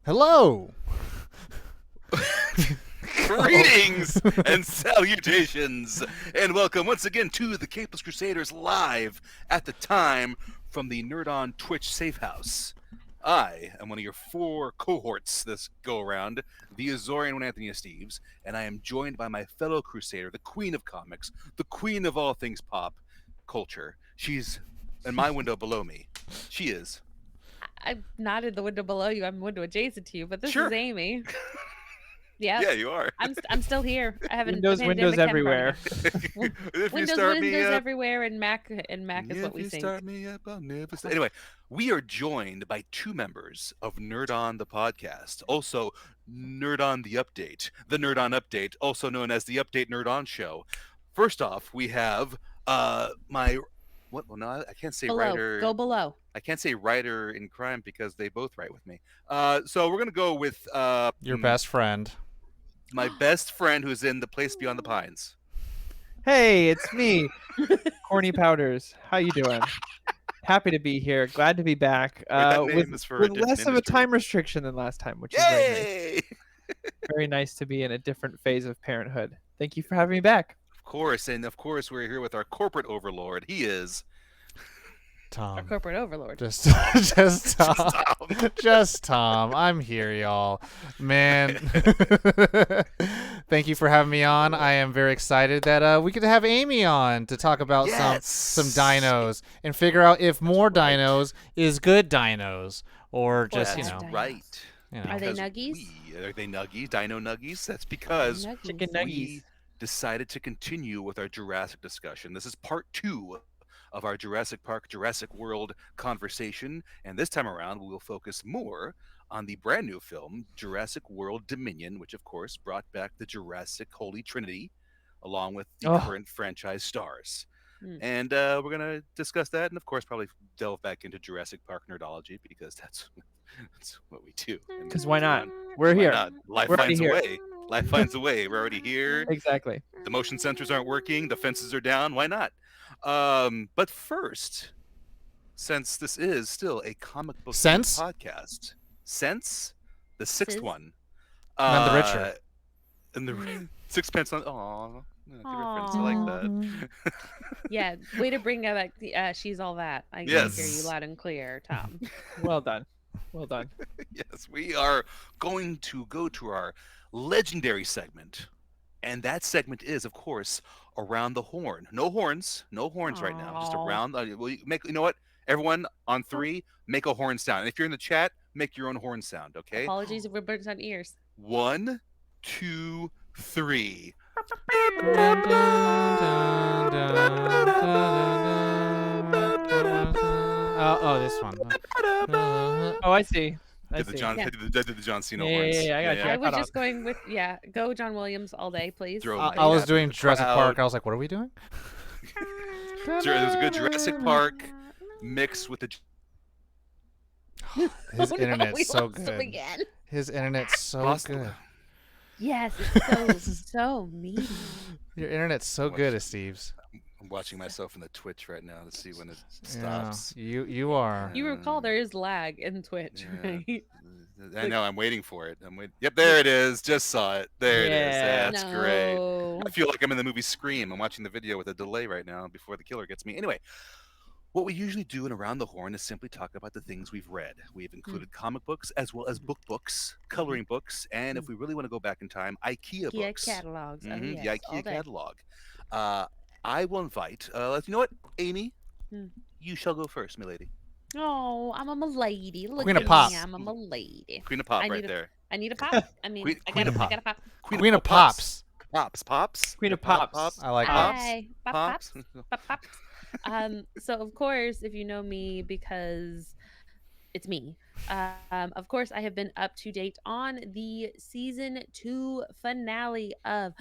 Hello. Greetings and salutations, and welcome once again to the Capeless Crusaders live at the time from the Nerd on Twitch Safe House. I am one of your four cohorts this go around, the Azorian one, Anthony Steves, and I am joined by my fellow Crusader, the Queen of Comics, the Queen of all things pop culture. She's in my window below me. She is. I'm not in the window below you. I'm window adjacent to you, but this Sure. is Amy. Yeah, Yeah, you are. I'm still here. I haven't Windows everywhere. If you Windows start me up, everywhere, and Mac is what we if you sing. start me up, I'll never stop. Anyway, we are joined by two members of Nerd On the podcast, also Nerd On the Nerd On Update, also known as the Update Nerd On Show. First off, we have my what? Well, no, I can't say Below, writer. go below. I can't say writer in crime because they both write with me. So we're gonna go with Your best friend. my best friend who's in The Place Beyond the Pines. Hey, it's me, Corny Powders. How you doing? Happy to be here. Glad to be back. That name is for a with different less of a industry. time restriction than last time, which is very nice. Yay! Very nice to be in a different phase of parenthood. Thank you for having me back. Of course, and of course we're here with our corporate overlord. He is Tom. Our corporate overlord. Just Tom. Just Tom. I'm here, y'all. Man. Thank you for having me on. I am very excited that we get to have Amy on to talk about some dinos and figure out if more dinos is good dinos or just, That's you know. right. You know. Are they Because nuggies? Are they nuggies? Dino nuggies? That's because Nuggies. Chicken we nuggies. decided to continue with our Jurassic discussion. This is part 2 of our Jurassic Park, Jurassic World conversation, and this time around we will focus more on the brand new film, Jurassic World Dominion, which of course brought back the Jurassic Holy Trinity, along with the current franchise stars. And we're going to discuss that and, of course, probably delve back into Jurassic Park nerdology because that's what we do. Because why not? We're Why here. not? Life We're finds a already way. Life finds a way. We're already here. Exactly. The motion sensors aren't working. The fences are down. Why not? But first, since this is still a comic book podcast, since the sixth Sis? one, None the richer. And the sixpence on. Aw, good reference. I like that. Yeah, way to bring back the she's all that. I can hear Yes. you loud and clear, Tom. Well done. Well done. Yes, we are going to go to our legendary segment. And that segment is, of course, Around the Horn. No horns right now. Just Aw. around. You know what? Everyone on 3, make a horn sound. And if you're in the chat, make your own horn sound, okay? Apologies if we're burnt on ears. 1, 2, 3. Oh, this one. Oh, I see. I Did the see. John, Yeah. did the John Cena Yeah, horns? I got you. I was caught just going with go John Williams all day, please. Throw I was doing the Jurassic crowd. Park. I was like, what are we doing? There was a good Jurassic Park mixed with the. His Oh, no, internet's we so lost him good. again. His internet's so Lost- good. Yes, it's so meaty. Your internet's so good, Steve's. I'm watching myself in the Twitch right now to see when it Yeah, stops. you are. You recall there is lag in Twitch, Yeah. right? I know. I'm waiting for it. Yep, there it is. Just saw it. There it is. Yeah. That's great. No. I feel like I'm in the movie Scream. I'm watching the video with a delay right now before the killer gets me. Anyway, what we usually do in Around the Horn is simply talk about the things we've read. We've included comic books as well as book books, coloring books, and if we really want to go back in time, IKEA IKEA books. catalogs. Oh, Mhm, yes, the all IKEA day. catalog. I will invite. You know what, Amy? Hmm. You shall go first, milady. Oh, I'm a milady. Look Queen at of Pop. me, I'm a milady. Queen of Pop, I right need a- there. I need a pop. I mean, Queen I of Pop. got a pop. Queen of Pops. Pops. Queen of Pops. I like Pops. Hi. Pop, Pops. Pop, pops. So of course, if you know me, because it's me. Of course, I have been up to date on the season 2 finale of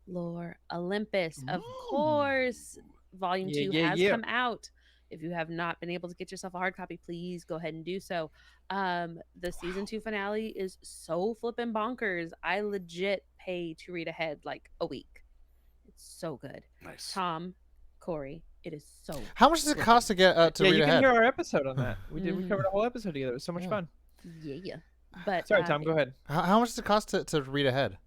Lore Olympus. Of course, volume 2 has come out. If you have not been able to get yourself a hard copy, please go ahead and do so. The season 2 finale is so flippin' bonkers. I legit pay to read ahead like a week. It's so good. Nice. Tom, Corey, it is so. How much does it cost to get to Yeah, read you ahead? can hear our episode on that. We covered a whole episode together. It was so much Yeah. fun. Yeah. But Sorry, Tom. Go ahead. How much does it cost to read ahead?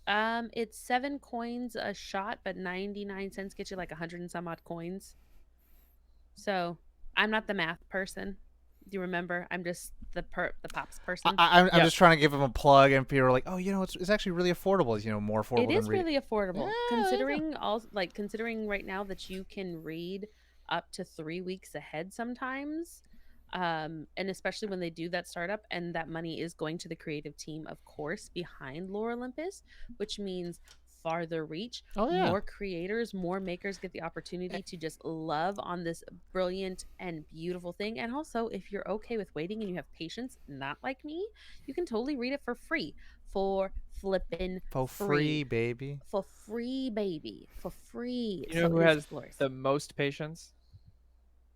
It's 7 coins a shot, but 99 cents gets you like 100 and some odd coins. So I'm not the math person. Do you remember? I'm just the pops person. I'm Yeah. just trying to give him a plug, and people are like, "Oh, it's actually really affordable. It's, more affordable It than is read." really affordable, Yeah, considering right now that you can read up to 3 weeks ahead sometimes. And especially when they do that startup, and that money is going to the creative team, of course, behind Lore Olympus, which means farther reach, Oh, yeah. more creators, more makers get the opportunity to just love on this brilliant and beautiful thing. And also, if you're okay with waiting and you have patience, not like me, you can totally read it for free. For flippin' For free, baby. For free, baby. For free. You know who it is has glorious. the most patience?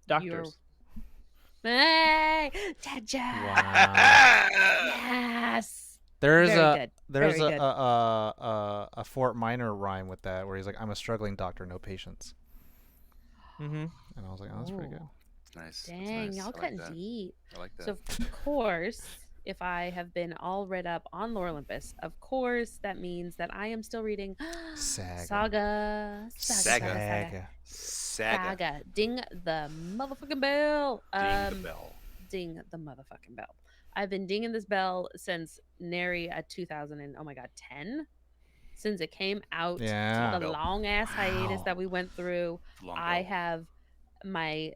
You're- Doctors. Hey, Tadja. Wow. Yes. There's Very a good. there's Very good. a Fort Minor rhyme with that where he's like, "I'm a struggling doctor, no patience," Mm-hmm. and I was like, "Oh, that's pretty good." Ooh, Nice. That's Dang, nice. y'all I like cutting that. deep. I like that. So of course, if I have been all read up on Lore Olympus, of course that means that I am still reading Saga. Saga. Saga. Ding the motherfucking bell. Ding the bell. Ding the motherfucking bell. I've been dinging this bell since nary a 2000 and 10, since it came out. Yeah. The long ass hiatus Wow. that we went through. Long I bell. have my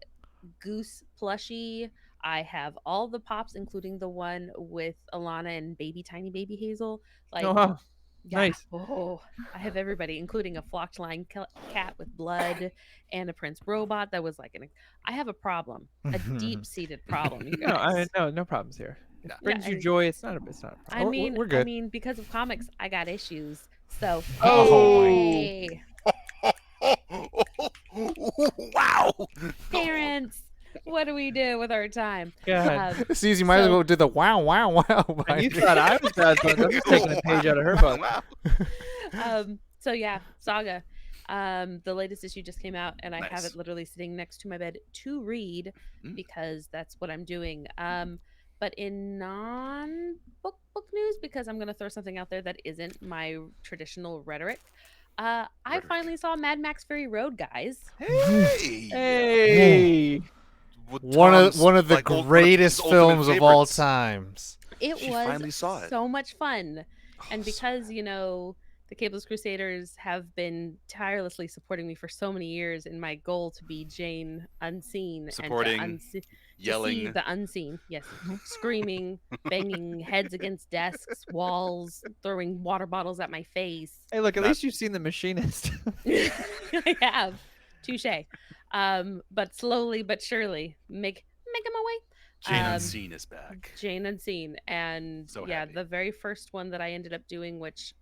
goose plushie. I have all the pops, including the one with Alana and tiny baby Hazel. Like, Oh, wow. yeah. Nice. Oh, I have everybody, including a flocked line cat with blood and a Prince robot that was like I have a problem, a deep-seated problem. You guys. No problems here. It No. brings you I- joy. It's not a problem. I We're- mean, we're good. because of comics, I got issues. So, Oh, hey, Wow. parents, what do we do with our time? God. Suze, you might as So- well do the wow, wow, wow. And you thought I was bad, but I'm just taking a page out of her book. Wow. So yeah, Saga. The latest issue just came out, and I have Nice. it literally sitting next to my bed to read Mm. because that's what I'm doing. But in non-book news, because I'm gonna throw something out there that isn't my traditional rhetoric. I Rhetoric. finally saw Mad Max Fury Road, guys. Hey. Hey. With one Tom's, of the like, one of his greatest ultimate films of all favorites. times. It She was finally saw it. so much fun. Oh, And so because, the Capeless Crusaders have been tirelessly supporting me for so many years in my goal to be Jane Unseen Supporting, and to see yelling. the unseen. Yes. Screaming, banging heads against desks, walls, throwing water bottles at my face. Hey, look, at Not- least you've seen The Machinist. I have. Touche. But slowly but surely making my way. Jane Um, Unseen is back. Jane Unseen, and So yeah, happy. the very first one that I ended up doing, which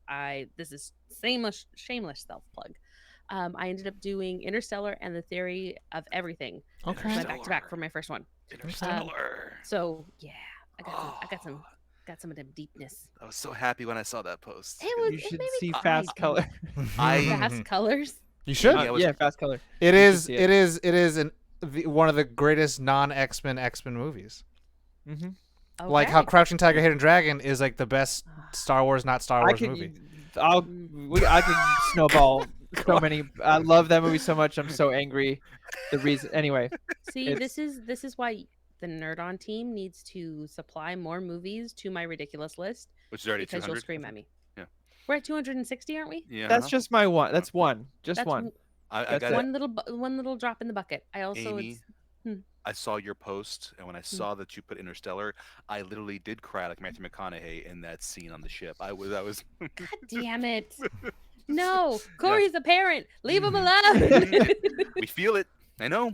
this is shameless self plug. I ended up doing Interstellar and the Theory of Everything. Okay. Went back to back for my first one. Interstellar. So yeah, I got some of them deepness. I was so happy when I saw that post. It was. You it should made me see cry, Fast dude. Color. Fast colors. You should. Yeah, it was- Yeah, Fast Color. It You should is. see It is one of the greatest non-X-Men movies. Mm-hmm. Like how Okay. Crouching Tiger, Hidden Dragon is like the best Star Wars, not Star I Wars can. movie. I can snowball so many. I love that movie so much. I'm so angry. The reason. Anyway. See, It's- this is why the Nerd On team needs to supply more movies to my ridiculous list Which is already because 200. you'll scream at me. Yeah. We're at 260, aren't we? Yeah. That's just my one. That's one. Just That's one. I that's got it. it. one little drop in the bucket. I also Amy, I saw your post, and when I saw that you put Interstellar, I literally did cry like Matthew McConaughey in that scene on the ship. I was. God damn it. No, Corey's a parent. Leave him alone. We feel it. I know.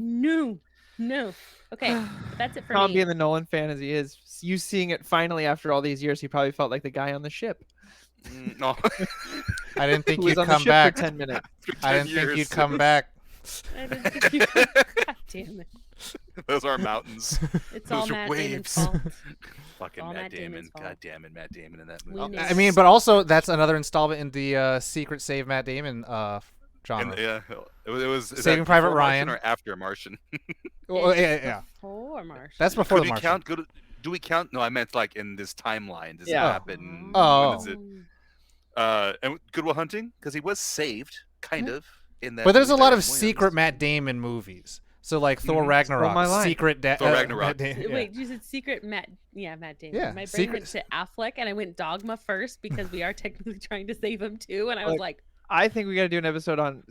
No. Okay, but that's it for Tom me. being the Nolan fan as he is, you seeing it finally after all these years, he probably felt like the guy on the ship. No. I didn't think Who was you'd on the come ship back. for 10 minutes. I didn't think you'd come back. I didn't think you- God damn it. Those are mountains. It's Those all are Matt waves. Damon's fault. Fucking all Matt Matt Damon. Damon's God fault. damn it, Matt Damon in that We movie. knew. I mean, but also that's another installment in the Secret Save Matt Damon genre. And, yeah, it was is Saving that Private before Martian Ryan. or after Martian? Well, yeah. Before Martian. That's before Could the we Martian. count? do we count? No, I meant like in this timeline. Does it Yeah. happen? Oh. When is it? And Good Will Hunting, because he was saved, kind of, in that. But there's a movie lot by of Robin secret Williams. Matt Damon movies. So like Thor Mhm. Ragnarok, my line. secret Thor Ragnarok. Matt Damon, yeah. Wait, you said secret Matt? Yeah, Matt Damon. Yeah, My brain secret- went to Affleck, and I went Dogma first because we are technically trying to save him too. And I was Look, like, I think we got to do an episode on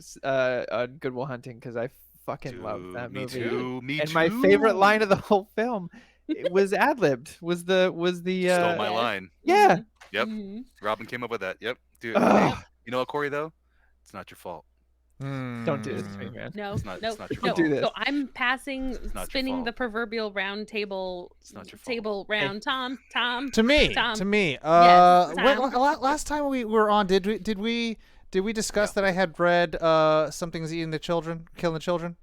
Good Will Hunting because I fucking love that Me movie. too. Me And too. my favorite line of the whole film it was ad-libbed. Was the Stole my Yes. line. yeah. Yep. mhm. Robin came up with that. Yep. Dude. Ugh. You know what, Corey? Though, it's not your fault. Don't do this to me, Mm. man. No, It's not- no, it's not your no. fault. Don't do So this. I'm passing, not your spinning the fault. proverbial round table, It's not your fault. table round. Tom. To me, Tom. to me. Yes, Last time we were on, did we discuss that I had read Something's Eating the Children, Killing the Children?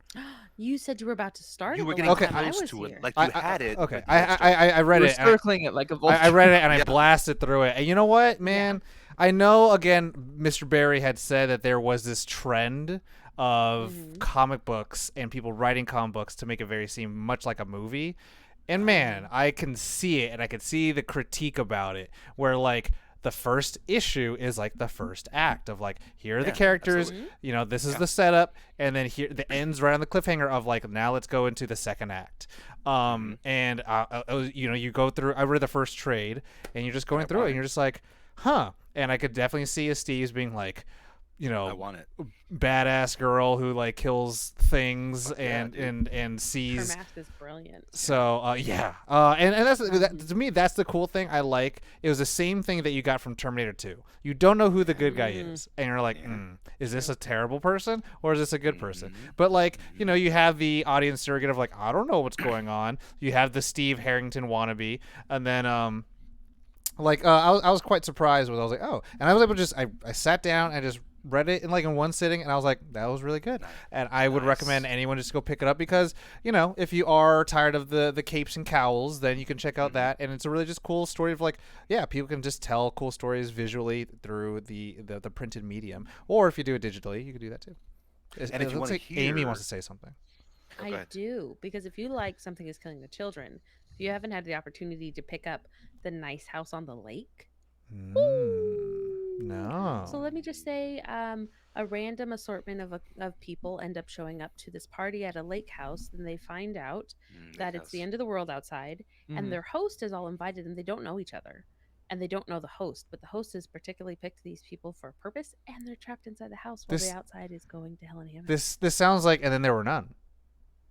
You said you were about to start. You it were the getting last Okay. time I close was to here. it, like you had it. Okay, but you didn't start. I read We're it. and I- circling it like a vulture. I read it and I Yeah. blasted through it. And you know what, man? I know, again, Mr. Barry had said that there was this trend of comic books and people writing comic books to make it very seem much like a movie. And man, I can see it, and I can see the critique about it, where like the first issue is like the first act of like, here are the Yeah, characters, absolutely. you know, this is the setup, and then here the ends right on the cliffhanger of like, now let's go into the second act. And you know, you go through, I read the first trade, and you're just going through it, and you're just like, huh. And I could definitely see a Steve's being like, you I know, want it. badass girl who like kills things Fuck yeah, and Her sees. mask is brilliant. So yeah, and that's to me, that's the cool thing I like. It was the same thing that you got from Terminator 2. You don't know who the good guy is, and you're like, is this a terrible person or is this a good person? But like, you know, you have the audience surrogate of like, I don't know what's going on. You have the Steve Harrington wannabe, and then like I was quite surprised when I was like, oh, and I was able to just I sat down and just read it in one sitting, and I was like, that was really good. And I would recommend anyone just go pick it up because, you know, if you are tired of the capes and cowls, then you can check out that, and it's a really just cool story of like, yeah, people can just tell cool stories visually through the printed medium, or if you do it digitally, you can do that too. And if you Let's wanna say Amy hear- wants to say something. Go I ahead. do, because if you like Something is Killing the Children, if you haven't had the opportunity to pick up The Nice House on the Lake, No. so let me just say, a random assortment of people end up showing up to this party at a lake house, and they find out that it's the end of the world outside, and their host is all invited, and they don't know each other, and they don't know the host, but the host has particularly picked these people for a purpose, and they're trapped inside the house while This- the outside is going to hell in a handbasket. This sounds like, and then there were none.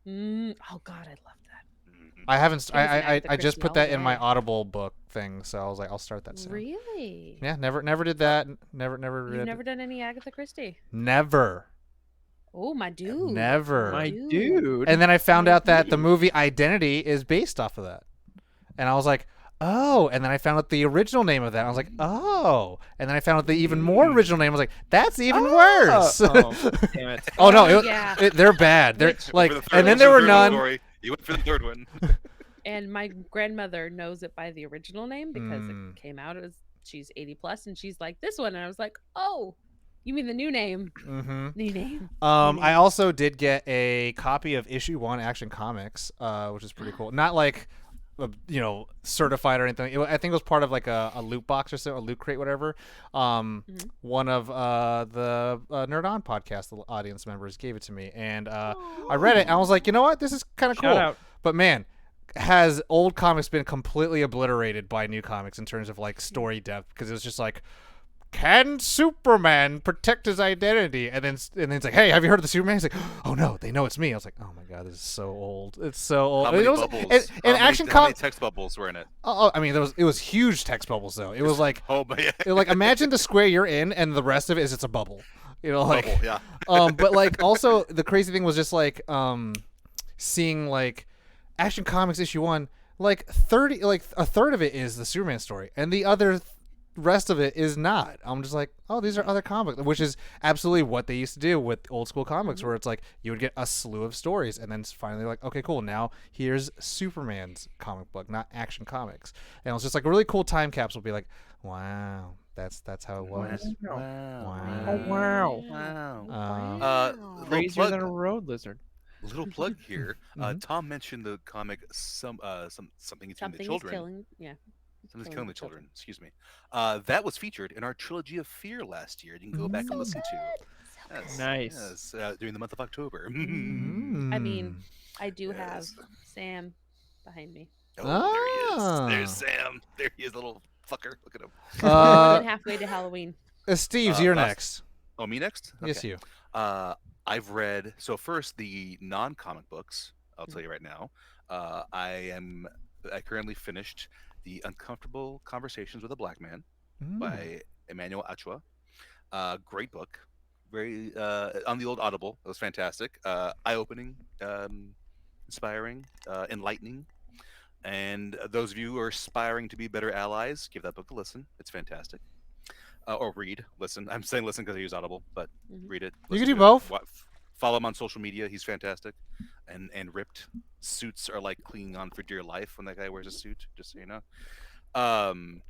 Oh God, I love that. I haven't. It was an Agatha I just Christie put that in my all day. Audible book thing, so I was like, I'll start that soon. Really? Yeah, never did that. Never You've read. never done any Agatha Christie? Never. Oh, my dude. Never. My dude. And then I found out that the movie Identity is based off of that, and I was like, oh. And then I found out the original name of that. I was like, oh. And then I found out the even more original name. I was like, that's even worse. Oh, damn it. Oh no, yeah. they're bad. They're Which- like, For the third and then one, there for were the third one, none. Corey. You went for the third one. And my grandmother knows it by the original name because Mm. it came out as she's 80 plus, and she's like, this one. And I was like, oh, you mean the new name? Mm-hmm. New name. I also did get a copy of issue 1 Action Comics, which is pretty cool. Not like, you know, certified or anything. I think it was part of like a loot box or so, a loot crate, whatever. One of the Nerd On podcast, the audience members gave it to me, and I read it, and I was like, you know what, this is kind of cool. Shout out. But man, has old comics been completely obliterated by new comics in terms of like story depth? Because it was just like, can Superman protect his identity? And then it's like, hey, have you heard of the Superman? He's like, oh no, they know it's me. I was like, oh my god, this is so old. It's so old. How many It was- bubbles? and How many- Action how many Comics. text bubbles were in it? Oh, I mean, it was huge text bubbles though. It was like, Oh, but yeah. like imagine the square you're in, and the rest of it is it's a bubble. You know, like, Bubble, yeah. but like also the crazy thing was just like seeing like Action Comics issue 1, like a third of it is the Superman story, and the other rest of it is not. I'm just like, oh, these are other comics, which is absolutely what they used to do with old school comics, where it's like you would get a slew of stories, and then finally like, okay, cool, now here's Superman's comic book, not Action Comics. And it was just like a really cool time capsule. Be like, wow, that's how it was. Wow. Oh, wow. Wow. Wow. Little Crazier plug. than a road lizard. little plug here. Mhm. Tom mentioned the comic something eating the Something is children. killing. Yeah. It's Something's killing killing the the children. Excuse me. That was featured in our trilogy of Fear last year. You can go back and Mm. listen to. So Yes, Nice. yes. During the month of October. I mean, Mm. I do have Yes. Sam behind me. Oh, there he is. There's Ah. Sam. There he is, little fucker. Look at him. More Uh, than halfway to Halloween. Steve's, you're Last. next. Oh, me next? Yes, Okay. you. Uh, I've read so first the non-comic books. I'll tell you right now. I currently finished the Uncomfortable Conversations with a Black Man Mm. by Emmanuel Achua. Great book. Very on the old Audible. It was fantastic. Eye-opening, inspiring, enlightening. And those of you who are aspiring to be better allies, give that book a listen. It's fantastic. Or read, listen. I'm saying listen because I use Audible, but Mhm. read it. You Listen can do to it. both. Follow him on social media. He's fantastic, and ripped. Suits are like clinging on for dear life when that guy wears a suit. Just so you know. Um,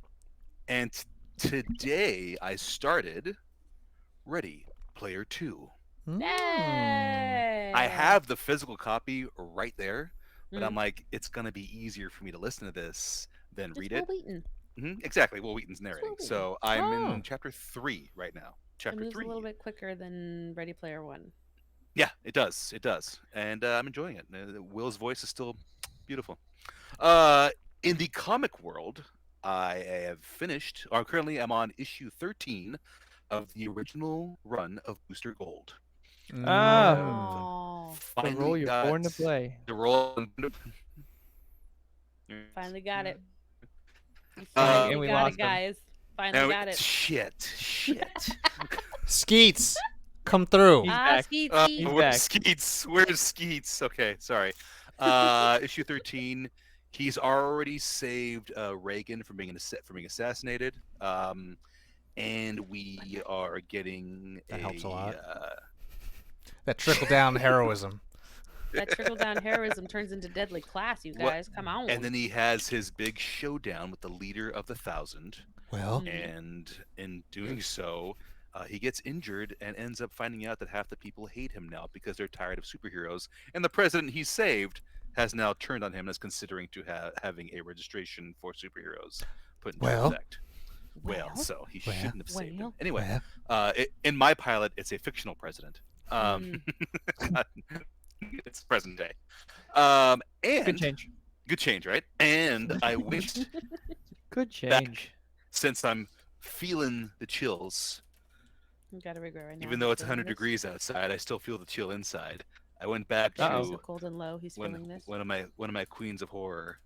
and today I started Ready Player Two. Mm. I have the physical copy right there, but I'm Mm. like, it's gonna be easier for me to listen to this than Just read Will it. Wheaton. Exactly. Will Wheaton's narrating. Will Wheaton. So I'm Oh. in chapter 3 right now. It Chapter moves 3. a little bit quicker than Ready Player One. Yeah, it does. It does. And I'm enjoying it. Will's voice is still beautiful. Uh, in the comic world, I have finished, or currently I'm on issue 13 of the original run of Booster Gold. Ah. I Mm. have Oh, The finally role you're got born to play. the role. finally got it. You Uh, finally and we got lost it, him. guys. Finally got it. Shit. Skeets, come through. He's Ah, back. Skeet, Uh, Skeet. He's where's back. Skeets? Where's Skeets? Okay, sorry. Issue 13. He's already saved Reagan from being assassinated. And we are getting That helps a lot. Uh, That trickle down heroism. That trickle down heroism turns into deadly class, you What- guys. Come on. and then he has his big showdown with the leader of the Thousand. Well, And in doing so, he gets injured and ends up finding out that half the people hate him now because they're tired of superheroes. And the president he saved has now turned on him and is considering to having a registration for superheroes put into Well. effect. Well, so he well, shouldn't have saved him. well. Anyway, well, in my pilot, it's a fictional president. It's present day. And Good change. good change, right? And I went Good change. since I'm feeling the chills. You gotta regret right now. Even though he's it's feeling 100 this. degrees outside, I still feel the chill inside. I went back He's Uh-oh. so to cold and low. He's feeling this. one of my queens of horror,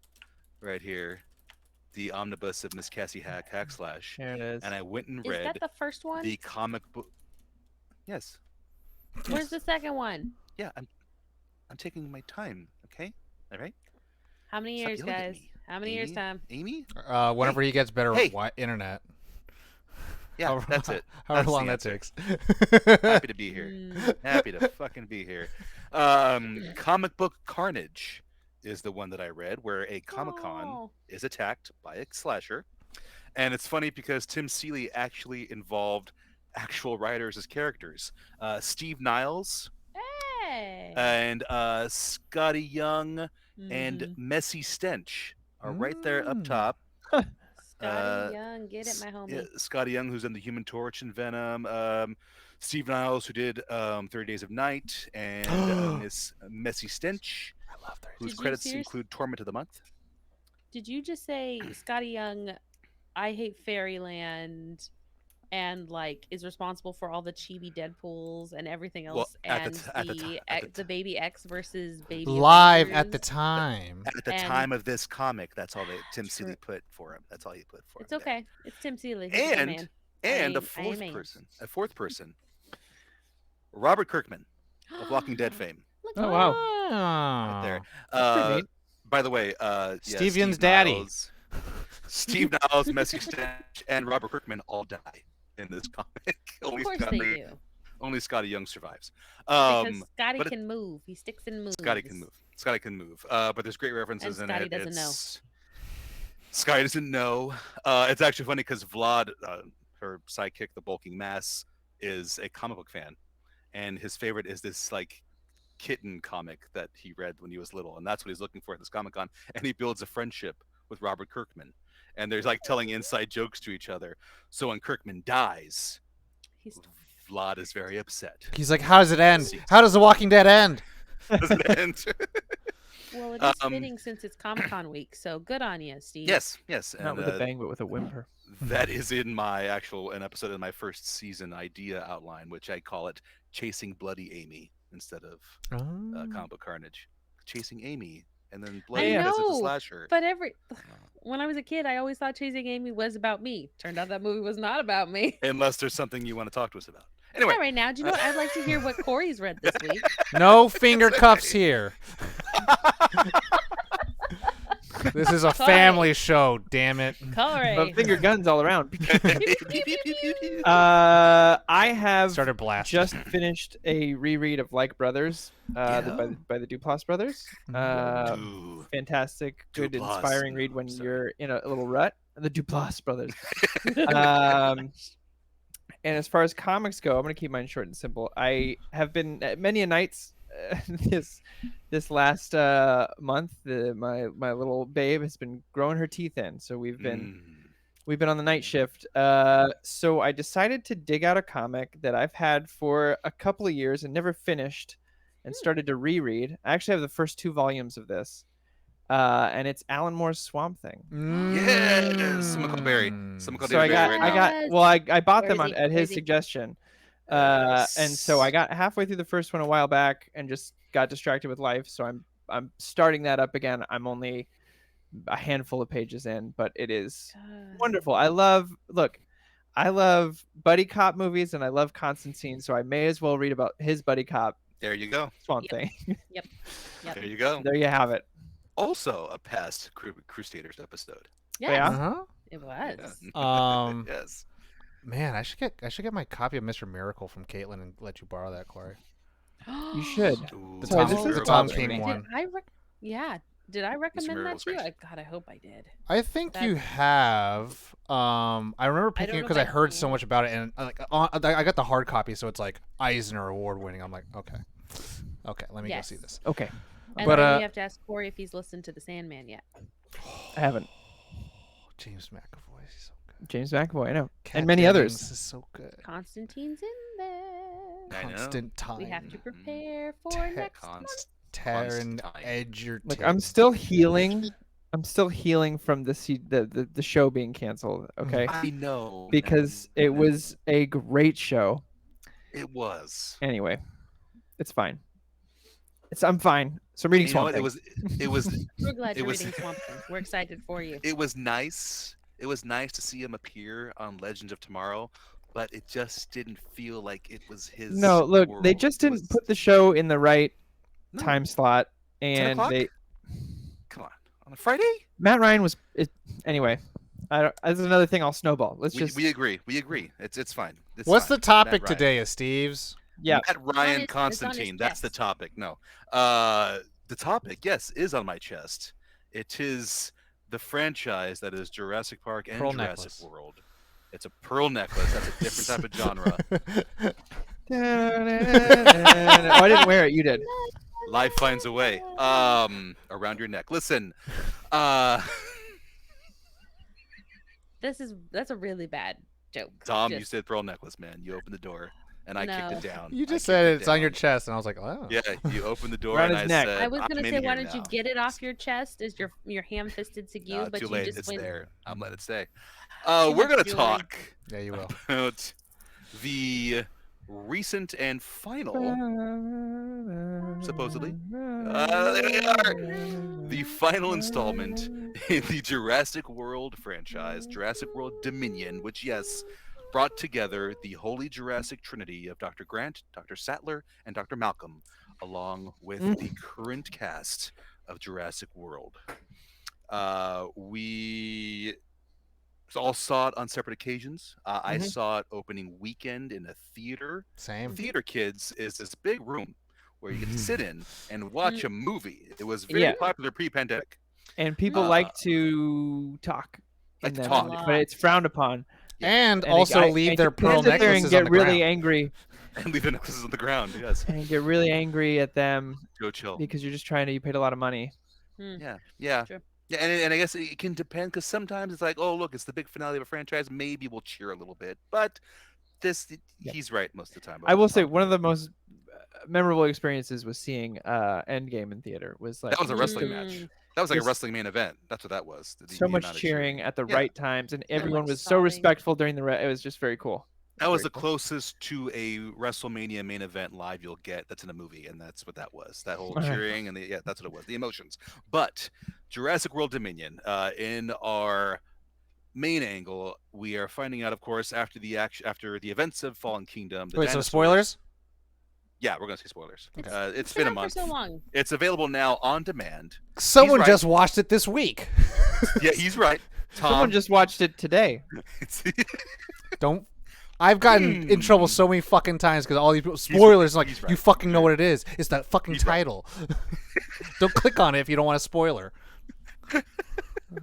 right here, the omnibus of Miss Cassie Hackslash, There it is. and I went and Is read that the first one? the comic book. Yes, Where's the second one? yeah, I'm taking my time. Okay, all right. How many Stop years, yelling at guys? me. How many years Amy? time? Amy? whenever he gets better Hey. internet. Yeah, However- that's it. However That's long the that answer. takes. Happy to be here. Mm, Happy to fucking be here. Comic book Carnage is the one that I read, where a Comic Con oh. is attacked by a slasher. And it's funny because Tim Seeley actually involved actual writers as characters. Steve Niles Hey. and Scotty Young and Mhm. Messy Stench are right there up Mm. top. Scotty Young, get it, my homie. Yeah, Scotty Young, who's in the Human Torch and Venom. Steve Niles, who did 30 Days of Night, and Miss Messy Stench, I love that. whose Did you credits serious- include Torment of the Month. Did you just say Scotty Young, I Hate Fairyland, and like is responsible for all the chibi Deadpools and everything Well, else, at the and t- at the ti- at the the Baby X versus Baby Live at the Avengers? time. At the And- time of this comic, that's all that Tim True. Seeley put for him. That's all he put for It's him. okay. It's Tim Seeley. He's a good And man. And I a fourth ain't. person, Robert Kirkman of Walking Dead fame. Look Oh, at wow. Right Oh. there. That's pretty neat. By the way, yeah, Steve Young's Steve daddy. Niles, Steve Niles, Messy Stench, and Robert Kirkman all die in this comic. Of course they do. Only Scotty Young survives. Because Scotty but it- can move. He sticks and moves. Scotty can move. Scotty can move. But there's great references And in Scotty it. doesn't know. Scotty doesn't know. It's actually funny because Vlad, her sidekick, the bulking mass, is a comic book fan, and his favorite is this like kitten comic that he read when he was little, and that's what he's looking for at this Comic-Con. And he builds a friendship with Robert Kirkman, and they're like telling inside jokes to each other. So when Kirkman dies, He's Vlad is very upset. He's like, how does it end? See. How does The Walking Dead end? Does it end? well, it is fitting since it's Comic-Con week. So good on you, Steve. Yes. Not And with a bang, but with a whimper. that is in my an episode in my first season idea outline, which I call it Chasing Bloody Amy instead of Comic Book Carnage. Chasing Amy, and then Bloody I because it's a know, slasher. But when I was a kid, I always thought Chasing Amy was about me. Turned out that movie was not about me. Unless there's something you want to talk to us about. Anyway. All right, now, do you know what? I'd like to hear what Corey's read this week. No finger cuffs here. This is a family show, damn it. Corey. But finger guns all around. I have Started blasting. just finished a reread of Like Brothers by the Duplass brothers. Fantastic, good, Duplass, inspiring read when you're in a little rut. The Duplass brothers. And as far as comics go, I'm going to keep mine short and simple. I have been many a nights this last month. My little babe has been growing her teeth in, so we've been on the night shift. So I decided to dig out a comic that I've had for a couple of years and never finished, and started to reread. I actually have the first 2 volumes of this. And it's Alan Moore's Swamp Thing. Yes, Huckleberry. So I bought them at his Crazy. suggestion. And so I got halfway through the first one a while back and just got distracted with life. So I'm starting that up again. I'm only a handful of pages in, but it is wonderful. I love buddy cop movies, and I love Constantine, so I may as well read about his buddy cop. There you go. Swamp Thing. Yep. There you go. There you have it. Also a past Crusaders episode. Yes, Uh-huh. it was. Um, Yes. Man, I should get my copy of Mr. Miracle from Caitlin and let you borrow that, Corey. You should. Ooh, The Sorry, Tom, this is the Tom bothering King me. one. Did I recommend that Miracle's to you? great. God, I hope I did. I think you have. I remember picking it know because if I I heard have. so much about it, and I got the hard copy, so it's like Eisner Award winning. I'm like, okay, let me go Yes. see this. Okay. And But, then we have to ask Corey if he's listened to The Sandman yet. I haven't. James McAvoy, he's so good. James McAvoy, I know. Kat And many Dennings others. is so good. Constantine's in there. I know. Constantine. We have to prepare for Te- next month. Taryn Constantine. Edgerton. Look, I'm still healing. I'm still healing from the show being canceled, okay? I know. Because it was a great show. It was. Anyway, it's fine. I'm fine. So I'm reading You know Swamp what? Thing. It was. We're glad It you're was- reading Swamp Thing. We're excited for you. It was nice. It was nice to see him appear on Legends of Tomorrow, but it just didn't feel like it was his. No, look, they world. just It didn't was- put the show in the right No. time slot, 10 and o'clock? Come on a Friday. Matt Ryan was anyway. That's another thing I'll snowball. We agree. We agree. It's fine. It's What's fine. the topic Matt Ryan. today, Steve's? Yeah. Matt Ryan it's on Constantine. his That's the chest. topic. No. The topic, yes, is on my chest. It is the franchise that is Jurassic Park and Pearl Jurassic necklace. World. It's a pearl necklace. That's a different type of genre. Oh, I didn't wear it. You did. Life finds a way. Around your neck. Listen. That's a really bad joke. Tom, you Just- said pearl necklace, man. You opened the door, and I kicked No. it down. You I just kicked said it it's on your down. chest, and I was like, oh. Yeah, you opened the door, Around and his I neck. said, I was gonna "I'm say, in why here don't you now." get it off your chest as your ham-fisted to you, No, but too you late. just It's went. there. I'm letting it stay. Too We're much gonna joy. talk Yeah, you will. about the recent and final, supposedly, there they are. The final installment in the Jurassic World franchise, Jurassic World Dominion, which, yes, brought together the holy Jurassic trinity of Dr. Grant, Dr. Sattler, and Dr. Malcolm, along with the current cast of Jurassic World. We all saw it on separate occasions. I saw it opening weekend in a theater. Same. Theater Kids is this big room where you get to sit in and watch a movie. It was very Yeah. popular pre-pandemic. And people like to talk. Like in to them, talk. but it's frowned upon. And And also I- leave and their you pearl can sit there and necklaces on get the really ground. angry. And leave the necklaces on the ground. Yes. and get really angry at them Go chill. because you're just trying to. You paid a lot of money. Yeah. Yeah. True. Yeah, and I guess it can depend because sometimes it's like, oh, look, it's the big finale of a franchise. Maybe we'll cheer a little bit, but he's right most of the time. I will say one of the most memorable experiences was seeing Endgame in theater. Was like That was a wrestling match. That was like a This- wrestling main event. That's what that was. The so much amount of cheering at the Yeah. right times, and everyone much was so sobbing. respectful during the. It was just very cool. That was Very the cool. closest to a WrestleMania main event live you'll get that's in a movie, and that's what that was. That whole Alright. cheering and that's what it was. The emotions. But Jurassic World Dominion, in our main angle, we are finding out, of course, after the events of Fallen Kingdom. The Wait, so dinosaurs- spoilers? Yeah, we're gonna say spoilers. It's It's been a been out month. for so long. It's available now on demand. Someone right. just watched it this week. Yeah, he's right. Someone Tom, just watched it today. Don't. I've gotten in trouble so many fucking times because all these people, spoilers. Like he's right, you fucking he's know right. what it is. It's that fucking He's right. title. Don't click on it if you don't want a spoiler.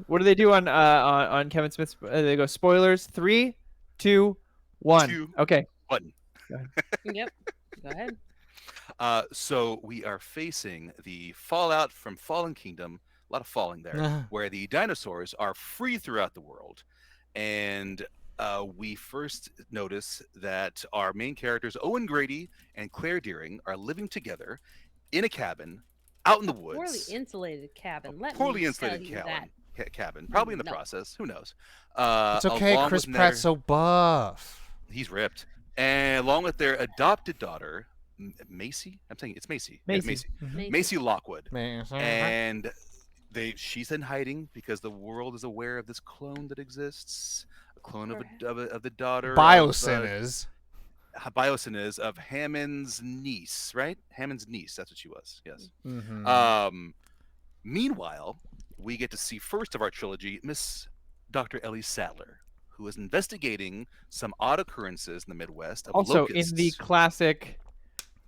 What do they do on Kevin Smith's? They go spoilers. 3, 2, 1. 2, Okay. button. Yep. Go ahead. So we are facing the fallout from Fallen Kingdom. A lot of falling there, where the dinosaurs are free throughout the world, and we first notice that our main characters, Owen Grady and Claire Deering, are living together in a cabin out in the woods. Poorly insulated cabin. Let Poorly me insulated tell you that. cabin, probably in the No. process. Who knows? It's okay. along Chris with Pratt's so buff. he's ripped, and along with their adopted daughter, Macy. I'm saying it's Macy. Yeah, Macy. Macy Lockwood, Man, and she's in hiding because the world is aware of this clone that exists, a clone of the daughter. Biosyn is. Biosyn is of Hammond's niece, right? Hammond's niece. That's what she was. Yes. Mhm. Meanwhile, we get to see first of our trilogy, Miss Dr. Ellie Sattler, who is investigating some odd occurrences in the Midwest of Also locusts. in the classic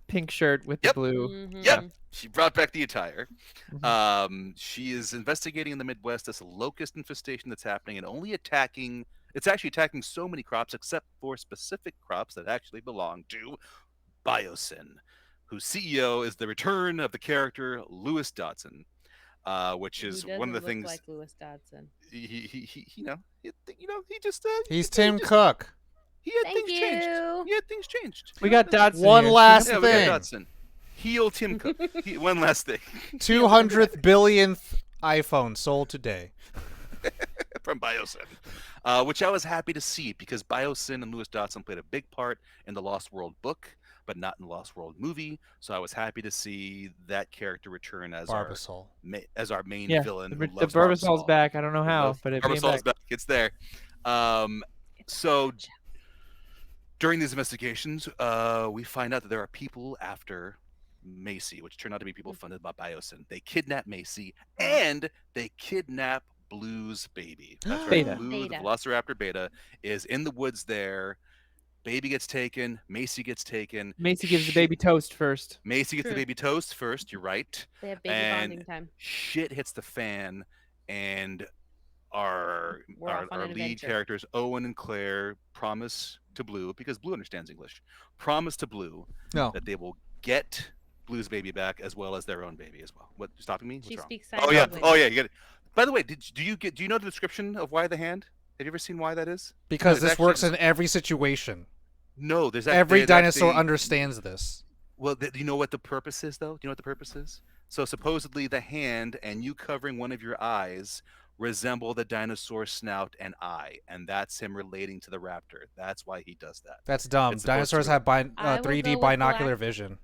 pink shirt with the Yep. blue. Mhm. Yep. She brought back the attire. Mhm. She is investigating in the Midwest this locust infestation that's happening and only attacking. It's actually attacking so many crops, except for specific crops that actually belong to Biosyn, whose CEO is the return of the character Lewis Dodson, which Who is doesn't one of the look things. like Lewis Dodson. He he just He's Tim Cook. he had Thank things changed. you. He had things changed. We got Dodson. One here. last Yeah, we got thing. Dodson. Heel Tim Cook. One last thing 200th billionth iPhone sold today. from Biosyn, which I was happy to see because Biosyn and Lewis Dodson played a big part in the Lost World book, but not in the Lost World movie. So I was happy to see that character return as Barbasol. our main Yeah, villain. the who the loves Burbasol's Barbasol. back. I don't know how, but it came Barbasol's back. back. It's there. So during these investigations, we find out that there are people after Macy, which turned out to be people funded by Biosyn. They kidnap Macy and they kidnap Blue's baby. That's right. Beta. Blue, the Beta. Velociraptor Beta, is in the woods there. Baby gets taken. Macy gets taken. Macy gives the baby toast first. Macy gets the True. baby toast first. You're right. They have baby And bonding time. Shit hits the fan, and our We're off on our an lead adventure. characters Owen and Claire promise to Blue, because Blue understands English, promise to Blue No. that they will get Blue's baby back as well as their own baby as well. What, stopping me? What's She wrong? speaks sign Oh yeah, language. oh yeah, you get it. By the way, do you know the description of why the hand? Have you ever seen why that is? Because There's this works actually- in every situation. No, there's Every there's dinosaur actually- understands this. Well, do you know what the purpose is, though? Do you know what the purpose is? So supposedly the hand and you covering one of your eyes resemble the dinosaur snout and eye, and that's him relating to the raptor. That's why he does that. That's dumb. It's supposed Dinosaurs to- have I will 3D go with binocular black. vision.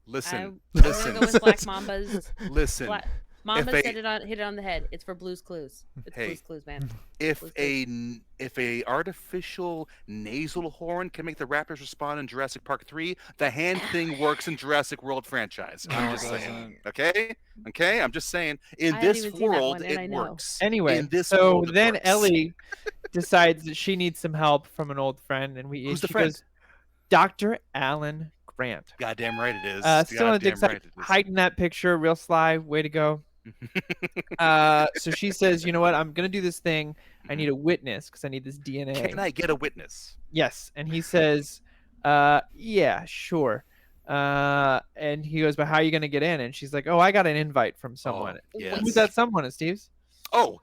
Listen, I'm listen, gonna go with Black Mamba's. listen. Mamba they- said hit it on the head. It's for Blue's Clues. It's Hey. Blue's Clues, man. If Listen. a artificial nasal horn can make the raptors respond in Jurassic Park 3, the hand thing works in Jurassic World franchise. I'm No, just it saying. Okay, I'm just saying. In I haven't this even seen that world, one, and I it know. works. Anyway, in this so world, it then works. Ellie decides that she needs some help from an old friend, and Who's the she friend? goes, Dr. Alan Grant. Goddamn right it is. Still on the dig Goddamn site, right it is. hiding that picture, real sly, way to go. So she says, you know what, I'm gonna do this thing. I need a witness because I need this DNA. Can I get a witness? Yes, and he says, Yeah, sure. And he goes, but how are you gonna get in? And she's like, oh, I got an invite from someone. yes. Who's that someone, Steve's? Oh,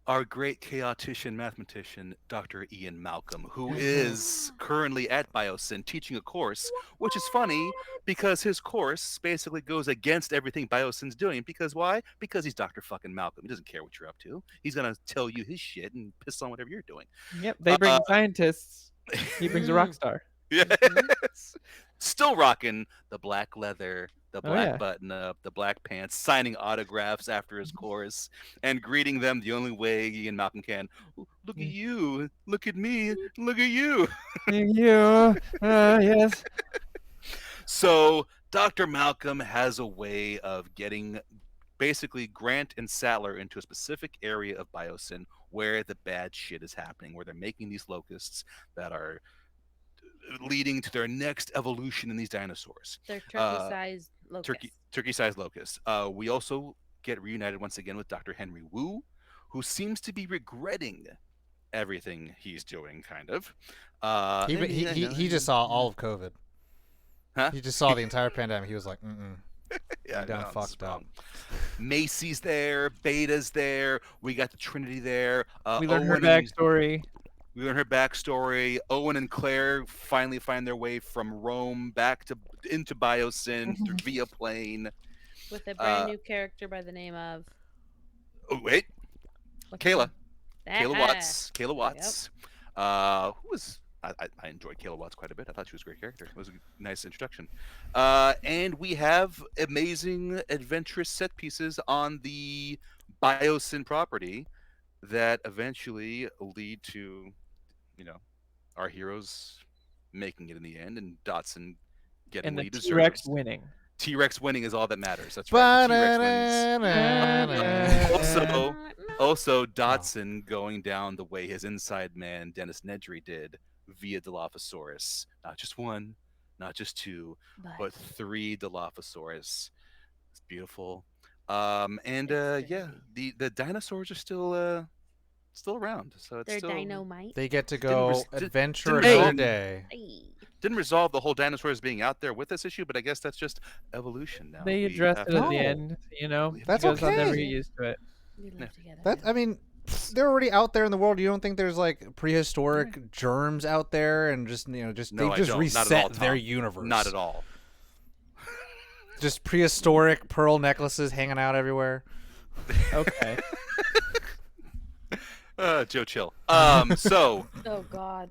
our great chaotician mathematician, Dr. Ian Malcolm, who is currently at Biosyn teaching a course, which is funny because his course basically goes against everything Biosyn's doing. Because why? Because he's Dr. fucking Malcolm. He doesn't care what you're up to. He's going to tell you his shit and piss on whatever you're doing. Yep, they bring scientists. He brings a rock star. Yes. Still rocking the black leather, the black yeah. button up, the black pants, signing autographs after his course, and greeting them the only way Ian Malcolm can. Look at you. Look at me. Look at you. You. Yes. So Dr. Malcolm has a way of getting basically Grant and Sattler into a specific area of Biosyn where the bad shit is happening, where they're making these locusts that are leading to their next evolution in these dinosaurs. They're turkey-sized locusts. Turkey-sized locusts. We also get reunited once again with Dr. Henry Wu, who seems to be regretting everything he's doing, kind of. He just saw all of COVID. Huh? He just saw the entire pandemic. He was like, Yeah, done fucked up. Macy's there, Beta's there. We got the Trinity there. We learned her Owen backstory. We learn her backstory. Owen and Claire finally find their way from Rome back into Biosyn via plane. With a brand new character by the name of... Oh, wait. What's Kayla. that? Kayla Watts. Kayla Yep. Watts. Who was... I enjoyed Kayla Watts quite a bit. I thought she was a great character. It was a nice introduction. And we have amazing, adventurous set pieces on the Biosyn property that eventually lead to, our heroes making it in the end, and Dotson getting And what the he deserves. T-Rex winning. T-Rex winning is all that matters. That's right. The T-Rex wins. Also, Dotson going down the way his inside man Dennis Nedry did via Dilophosaurus. Not just one, not just two, but three Dilophosaurus. It's beautiful. The dinosaurs are still around. So it's They're still dynamite. they get to go adventure didn't another resolve- day. Didn't resolve the whole dinosaurs being out there with this issue, but I guess that's just evolution now. They We addressed have it to- at the end, That's because I'll never okay. get used to it. We live together. That I mean, they're already out there in the world. You don't think there's like prehistoric germs out there, and just No, I they just don't. Not at all, reset their Tom. universe. Not at all. Just prehistoric pearl necklaces hanging out everywhere. Okay. Joe, chill. So Oh God.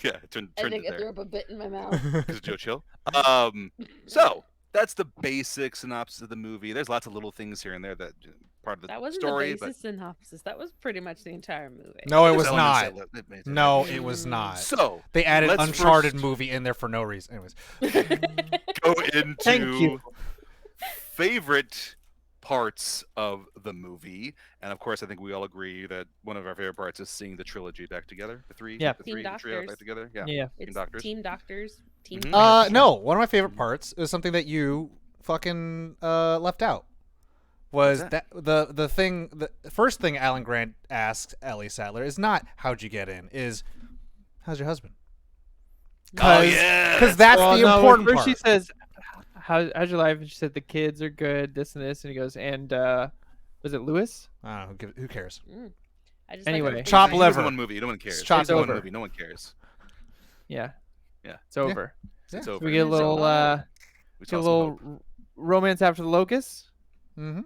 yeah, turn I to think I there. threw up a bit in my mouth. Because Joe chill. So that's the basic synopsis of the movie. There's lots of little things here and there that part of the That wasn't story, the basis synopsis. That was pretty much the entire movie. No, it but was there's not. elements that made it No, happen. it was not. So They added let's Uncharted first movie in there for no reason. Anyways, go into Thank you. favorite parts of the movie, and of course, I think we all agree that one of our favorite parts is seeing the trilogy back together. The three, Yeah. the Team three, the trio Doctors. back together. Yeah, Yeah. Team It's Doctors. Team Doctors. Team. Mhm. no, one of my favorite parts is something that you fucking left out. Was What's that the thing? The first thing Alan Grant asked Ellie Sattler is not "How'd you get in?" is "How's your husband?" Oh yeah, because that's Well, the no, important first part. she says, how's your life? And she said the kids are good, this and this, and he goes, and was it Lewis? I don't know, who cares? I just Anyway. like Chop He was in liver. one movie. No one cares. Chop He's in one liver. movie. No one cares. Yeah. Yeah. It's over. It's So over. we get a little We get saw a some little hope. romance after the locusts. Mm-hmm.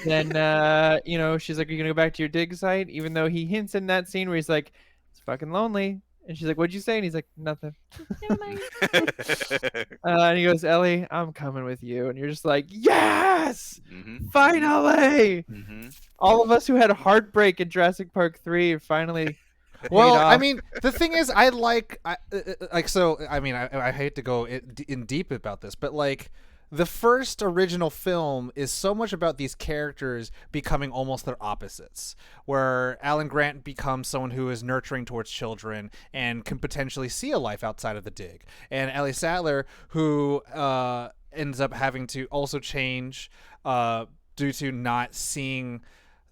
And then she's like, "Are you gonna go back to your dig site?" Even though he hints in that scene where he's like, "It's fucking lonely," and she's like, "What'd you say?" And he's like, "Nothing." Never mind. And he goes, "Ellie, I'm coming with you," and you're just like, "Yes, Mhm. finally!" Mhm. All of us who had heartbreak in Jurassic Park 3 finally. Well, paid I off. mean, the thing is, I hate to go in deep about this, but like, the first original film is so much about these characters becoming almost their opposites, where Alan Grant becomes someone who is nurturing towards children and can potentially see a life outside of the dig, and Ellie Sattler, who ends up having to also change due to not seeing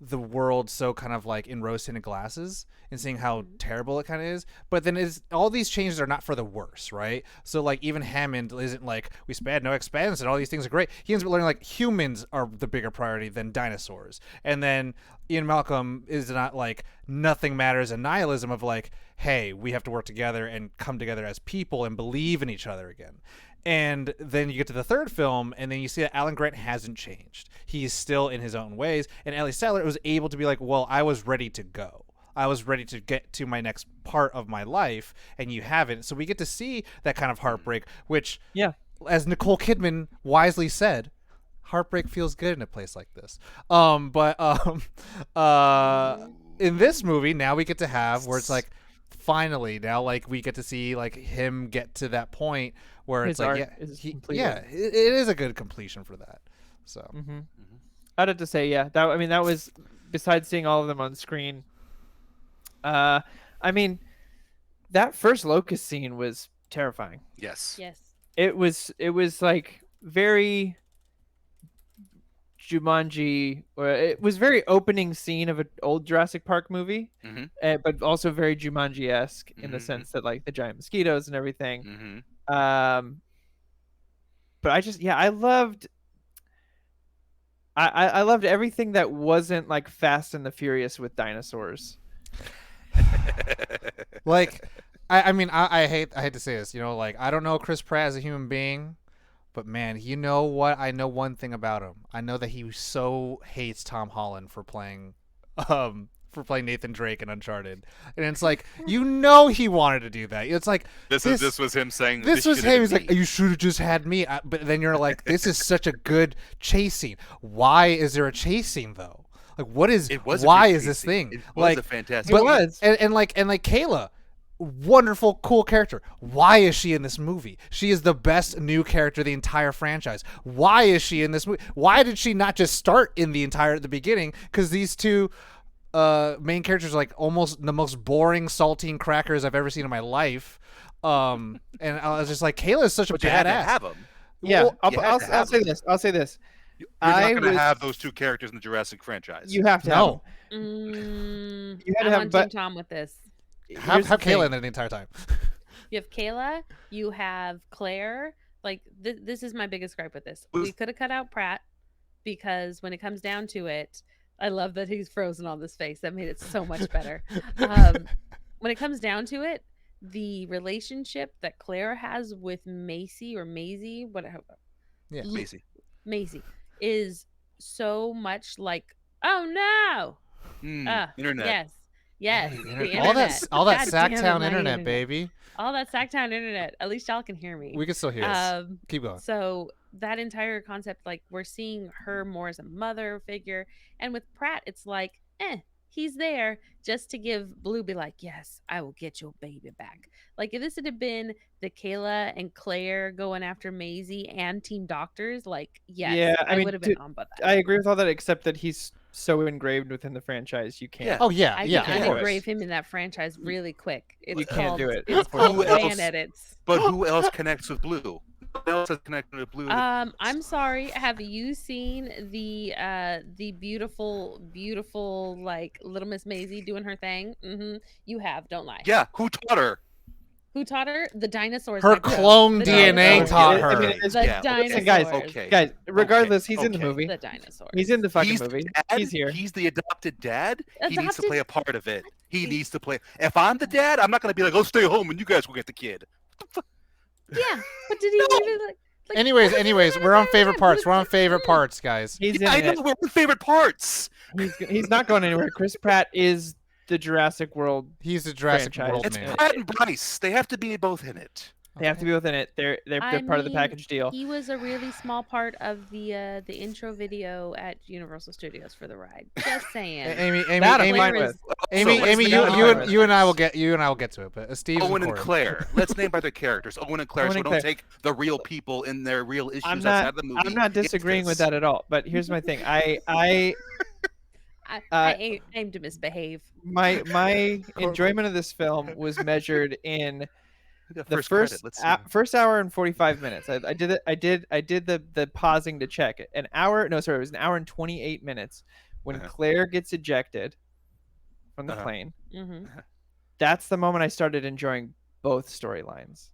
the world so kind of like in rose-tinted glasses and seeing how terrible it kind of is. But then all these changes are not for the worse, right? So like even Hammond isn't like we spared no expense and all these things are great. He ends up learning like humans are the bigger priority than dinosaurs. And then Ian Malcolm is not like nothing matters and nihilism of like, hey, we have to work together and come together as people and believe in each other again. And then you get to the third film, and then you see that Alan Grant hasn't changed. He's still in his own ways. And Ellie Sattler was able to be like, well, I was ready to go. I was ready to get to my next part of my life, and you haven't. So we get to see that kind of heartbreak, which, as Nicole Kidman wisely said, heartbreak feels good in a place like this. In this movie, now we get to have where it's like, finally, now like we get to see like him get to that point where it's like, it is a good completion for that. So I'd have to say, that was, besides seeing all of them on screen, I mean, that first Locust scene was terrifying. Yes. It was like very Jumanji, or it was very opening scene of an old Jurassic Park movie, but also very Jumanji-esque in the sense that like the giant mosquitoes and everything. But I loved everything that wasn't like Fast and the Furious with dinosaurs. Like, I hate to say this, like I don't know Chris Pratt as a human being, but man, you know what? I know one thing about him. I know that he so hates Tom Holland for playing Nathan Drake in Uncharted, and it's like he wanted to do that. It's like this was him saying this was him. He's like, you should have just had me. But then you're like, this is such a good chase scene. Why is there a chase scene though? Like, why is this thing? It was a fantastic. But, and like Kayla. Wonderful, cool character. Why is she in this movie? She is the best new character of the entire franchise. Why is she in this movie? Why did she not just start in the beginning? Because these two main characters are like almost the most boring saltine crackers I've ever seen in my life. And I was just like, Kayla is such a badass. You have to have them. Yeah, I'll say this. You're not going to have those two characters in the Jurassic franchise. You have to have them. You had to have Team Tom with this. Have Kayla in it the entire time. You have Kayla. You have Claire. Like this is my biggest gripe with this. We could have cut out Pratt because when it comes down to it, I love that he's frozen on this face. That made it so much better. When it comes down to it, the relationship that Claire has with Maisie, whatever. Yeah, Maisie is so much like, oh no. Internet. Yes, the all that Sacktown internet, baby. All that Sacktown internet. At least y'all can hear me. We can still hear us. Keep going. So that entire concept, like we're seeing her more as a mother figure, and with Pratt, it's like, he's there just to give Blue be like, yes, I will get your baby back. Like if this had been the Kayla and Claire going after Maisie and Team Doctors, like yes, I would have been on by that. I agree with all that, except that he's so engraved within the franchise, you can't. Yeah. Oh yeah, I can engrave him in that franchise really quick. You can't do it. It's called fan edits. But who else connects with Blue? Who else has connected with Blue? I'm sorry. Have you seen the beautiful like Little Miss Maisie doing her thing? You have. Don't lie. Yeah. Who taught her? Who taught her? The dinosaurs. Her clone DNA taught her. The dinosaurs. Guys, regardless, he's in the movie. The dinosaurs. He's in the fucking movie. He's here. He's the adopted dad. He needs to play a part of it. He needs to play. If I'm the dad, I'm not going to be like, oh, stay home and you guys will get the kid. Yeah, but did he even like? Anyways, we're on favorite parts. We're on favorite parts, guys. I know we're on favorite parts. He's not going anywhere. Chris Pratt is the Jurassic World. He's the Jurassic World it's man. Pratt and Bryce. They have to be both in it. They have to be within it. They're part of the package deal. He was a really small part of the intro video at Universal Studios for the ride. Just saying. Amy, you and I will get to it. But Steve, Owen and Claire. Let's name by their characters. Owen and Claire. So we don't take the real people in their real issues outside the movie. I'm not disagreeing with that at all. But here's my thing. I aim to misbehave. My enjoyment of this film was measured in the first hour and 45 minutes. I did the pausing to check it. It was an hour and 28 minutes when Uh-huh. Claire gets ejected from the Uh-huh. plane. Mm-hmm. That's the moment I started enjoying both storylines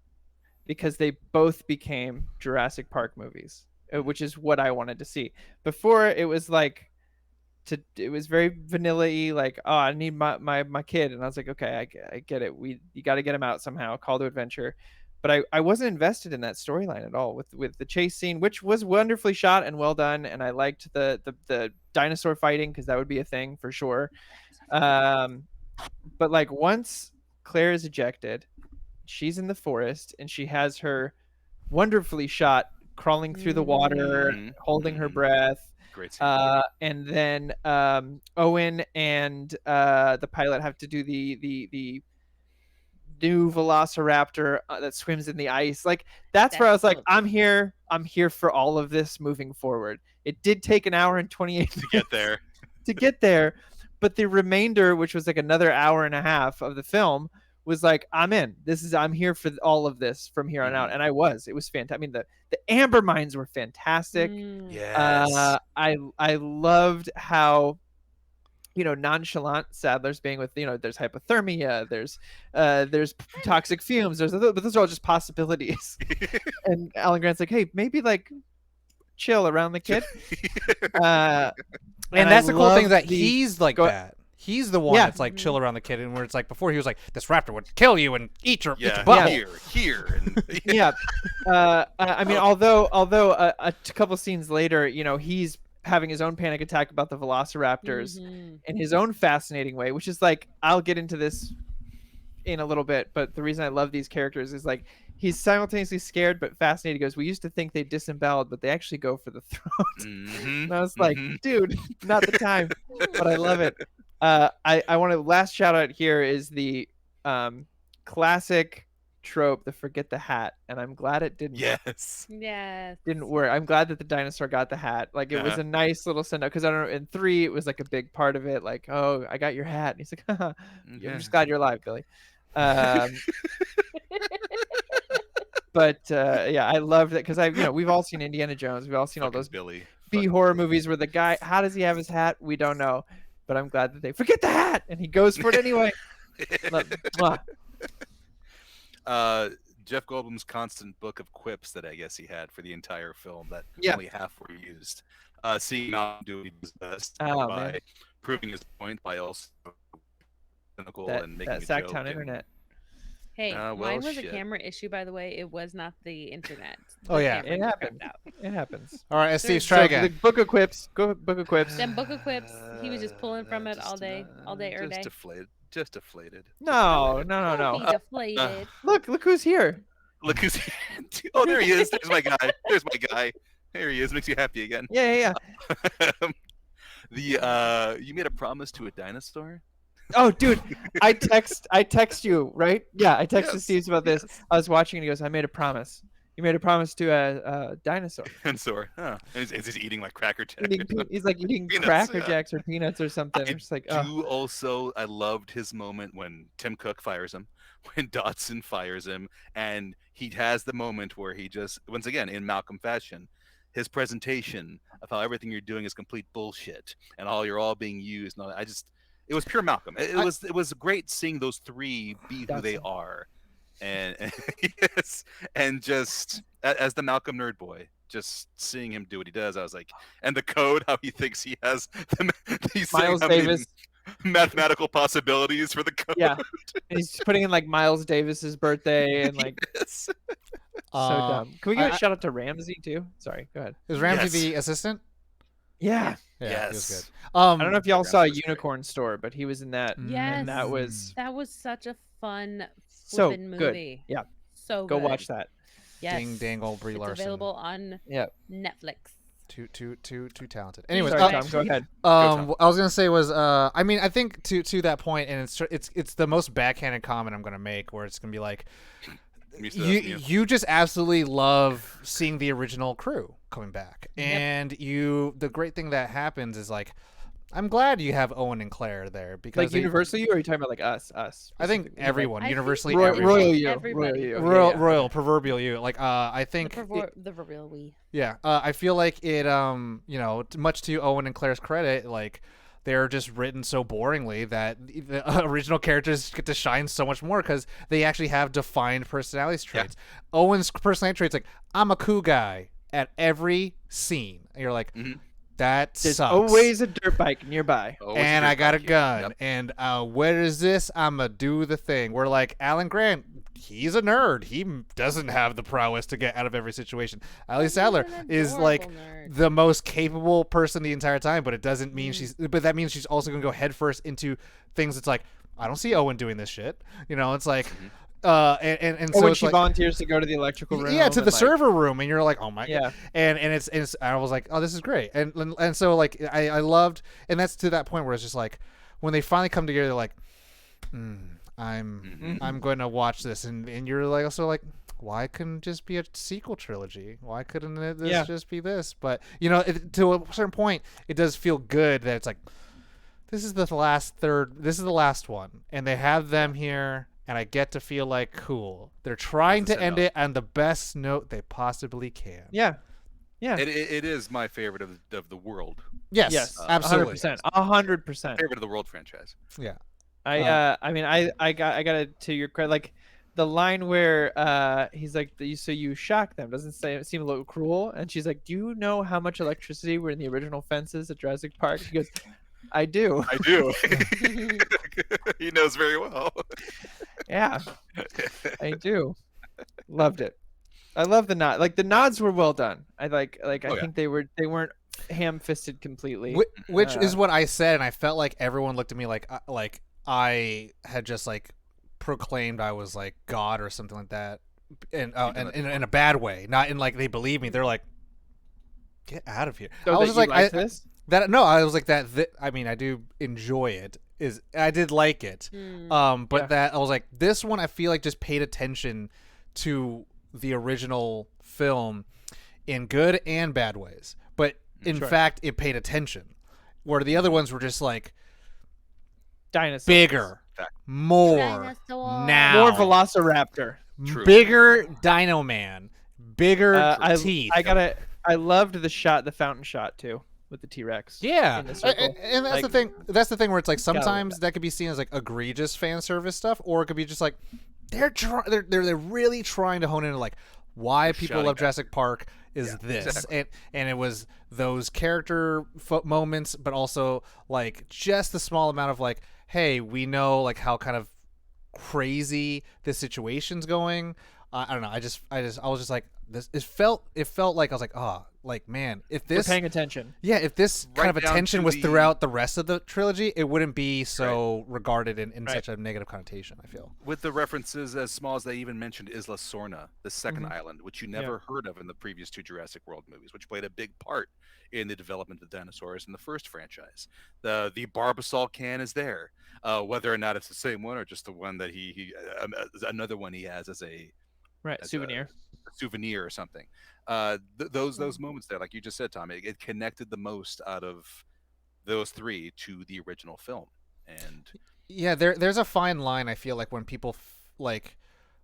because they both became Jurassic Park movies, which is what I wanted to see. Before it was like it was very vanilla-y, like, oh, I need my kid, and I was like, okay, I get it. You got to get him out somehow. Call to adventure. But I wasn't invested in that storyline at all with the chase scene, which was wonderfully shot and well done, and I liked the dinosaur fighting because that would be a thing for sure. But like once Claire is ejected, she's in the forest and she has her wonderfully shot crawling through the water, Mhm. holding her Mhm. breath. Great scene. And then Owen and the pilot have to do the new velociraptor that swims in the ice. Like that's where I was like, I'm here for all of this moving forward. It did take an hour and 28 minutes To get there. to get there, but the remainder, which was like another hour and a half of the film, was like, I'm in. I'm here for all of this from here on out, and I was. It was fantastic. I mean, the amber mines were fantastic. Yes. I loved how nonchalant Sadler's being with, there's hypothermia, there's toxic fumes, but those are all just possibilities. And Alan Grant's like, hey, maybe like chill around the kid. And that's the cool thing, that the- he's like go- that. He's the one Yeah. that's like chill around the kid, and where it's like before he was like, this raptor would kill you and eat your Yeah. butt. Here. And, Yeah. I mean, although a couple scenes later, he's having his own panic attack about the velociraptors in his own fascinating way, which is like, I'll get into this in a little bit, but the reason I love these characters is like he's simultaneously scared but fascinated. He goes, we used to think they disemboweled, but they actually go for the throat. And I was like, dude, not the time. But I love it. I want to last shout out here is the classic trope, the forget the hat, and I'm glad it didn't didn't work. I'm glad that the dinosaur got the hat. Like it was a nice little send up, because I don't know, in 3 it was like a big part of it, like, oh, I got your hat, and he's like, haha, I'm just glad you're alive, Billy. But yeah, I love that because we've all seen Indiana Jones, we've all seen all those Billy. B horror movies where the guy, how does he have his hat? We don't know, but I'm glad that they forget the hat and he goes for it anyway. Jeff Goldblum's constant book of quips that I guess he had for the entire film that only half were used. Seeing Malcolm do what he does best by proving his point by also cynical and making a joke. Sacktown internet. Hey, mine was a camera issue, by the way. It was not the internet. Oh yeah, it happens. It happens. All right, Steve, try again. The book of quips. Go book of quips. Then book of quips. He was just pulling from it all day, every day. Just deflated. No. Deflated. Look who's here. Look who's here. Oh, there he is. There's my guy. There he is. Makes you happy again. Yeah. You made a promise to a dinosaur? Oh, dude, I text you, right? Yeah, I texted Steve about this. I was watching and he goes, I made a promise. You made a promise to a dinosaur. Dinosaur, huh? And he's eating like Cracker Jacks. He's like eating peanuts, Cracker Jacks or peanuts or something. I'm just like, I loved his moment when Tim Cook fires him, when Dodson fires him, and he has the moment where he just, once again, in Malcolm fashion, his presentation of how everything you're doing is complete bullshit and you're all being used. And all that. It was pure Malcolm. It was great seeing those three be who they are, and yes, and just as the Malcolm nerd boy, just seeing him do what he does, I was like, and the code, how he thinks he has he's Miles Davis mathematical possibilities for the code. Yeah, and he's putting in like Miles Davis's birthday and like. Yes. So dumb. Can we give a shout out to Ramsey too? Sorry, go ahead. Is Ramsey the assistant? Yeah. Yes. He was good. I don't know if y'all saw Unicorn Store, but he was in that. Yes. And that was such a fun movie. Good. Yeah. So go good. watch that. Yes. Ding Dangle Brie Larson. Available on Netflix. Too talented. Anyways, sorry, Tom, go ahead. What I was gonna say was, I mean, I think to that point, and it's the most backhanded comment I'm gonna make, where it's gonna be like, you just absolutely love seeing the original crew coming back, and the great thing that happens is like, I'm glad you have Owen and Claire there because Like universal you, or are you talking about like us? I think specifically? everyone, I think universally Royal, everyone. royal you, Everybody. royal you. Royal, yeah. royal proverbial you. Like I think The proverbial we. yeah, I feel like it you know, much to Owen and Claire's credit, like they're just written so boringly that the original characters get to shine so much more because they actually have defined personality traits. Owen's personality traits like I'm a cool guy at every scene. And you're like, that There's sucks. always a dirt bike nearby. Always And dirt I got a bike, gun. Yep. And where is this? I'ma do the thing. We're like Alan Grant. He's a nerd. He doesn't have the prowess to get out of every situation. Ali Sadler is like the most capable person the entire time, but it doesn't mean but that means she's also gonna go headfirst into things that's like, I don't see Owen doing this shit. You know, it's like and so when it's she like, volunteers to go to the electrical room. yeah, to the and, server room, and you're like, oh my Yeah. god, and it's I was like, oh, this is great, and so like I loved, and that's to that point where it's just like when they finally come together, they're like, I'm going to watch this, and you're like also like, why couldn't it just be a sequel trilogy? Why couldn't this just be this? But you know, to a certain point, it does feel good that it's like, this is the last third, this is the last one, and they have them here. And I get to feel like, cool. They're trying to end it on the best note they possibly can. Yeah. Yeah. It is my favorite of the world. Yes, absolutely. 100%. 100%. Favorite of the world franchise. Yeah. I mean, I got it to your credit. Like the line where he's like, so you shock them. Doesn't seem a little cruel? And she's like, do you know how much electricity were in the original fences at Jurassic Park? He goes, I do. I do. He knows very well. Yeah, I do. Loved it. I love the nod. Like the nods were well done. I think they weren't ham-fisted completely. Which is what I said, and I felt like everyone looked at me like I had just like proclaimed I was like God or something like that, and in a bad way, not in like they believe me. They're like, get out of here. So I was just like, I was like that. I mean, I do enjoy it. I did like it, but that I was like, this one I feel like just paid attention to the original film in good and bad ways, but in fact it paid attention, where the other ones were just like dinosaurs, bigger, more now, more Velociraptor, bigger Dino Man, bigger teeth. I loved the fountain shot too. With the T-Rex, yeah, and that's like, the thing. That's the thing where it's like sometimes that could be seen as like egregious fan service stuff, or it could be just like they're really trying to hone into like why people love Jurassic Park is this, exactly. and it was those character moments, but also like just the small amount of like, hey, we know like how kind of crazy this situation's going. I don't know. I was just like this. It felt like I was like, oh, like man, if this we're paying attention. Yeah, if this kind of attention was throughout the rest of the trilogy, it wouldn't be so regarded in such a negative connotation. I feel with the references as small as they even mentioned Isla Sorna, the second island, which you never heard of in the previous two Jurassic World movies, which played a big part in the development of dinosaurs in the first franchise. The Barbasol can is there, whether or not it's the same one or just the one that he another one he has as a souvenir. A souvenir or something. Those moments there, like you just said, Tom, it connected the most out of those three to the original film. And yeah, there's a fine line. I feel like when people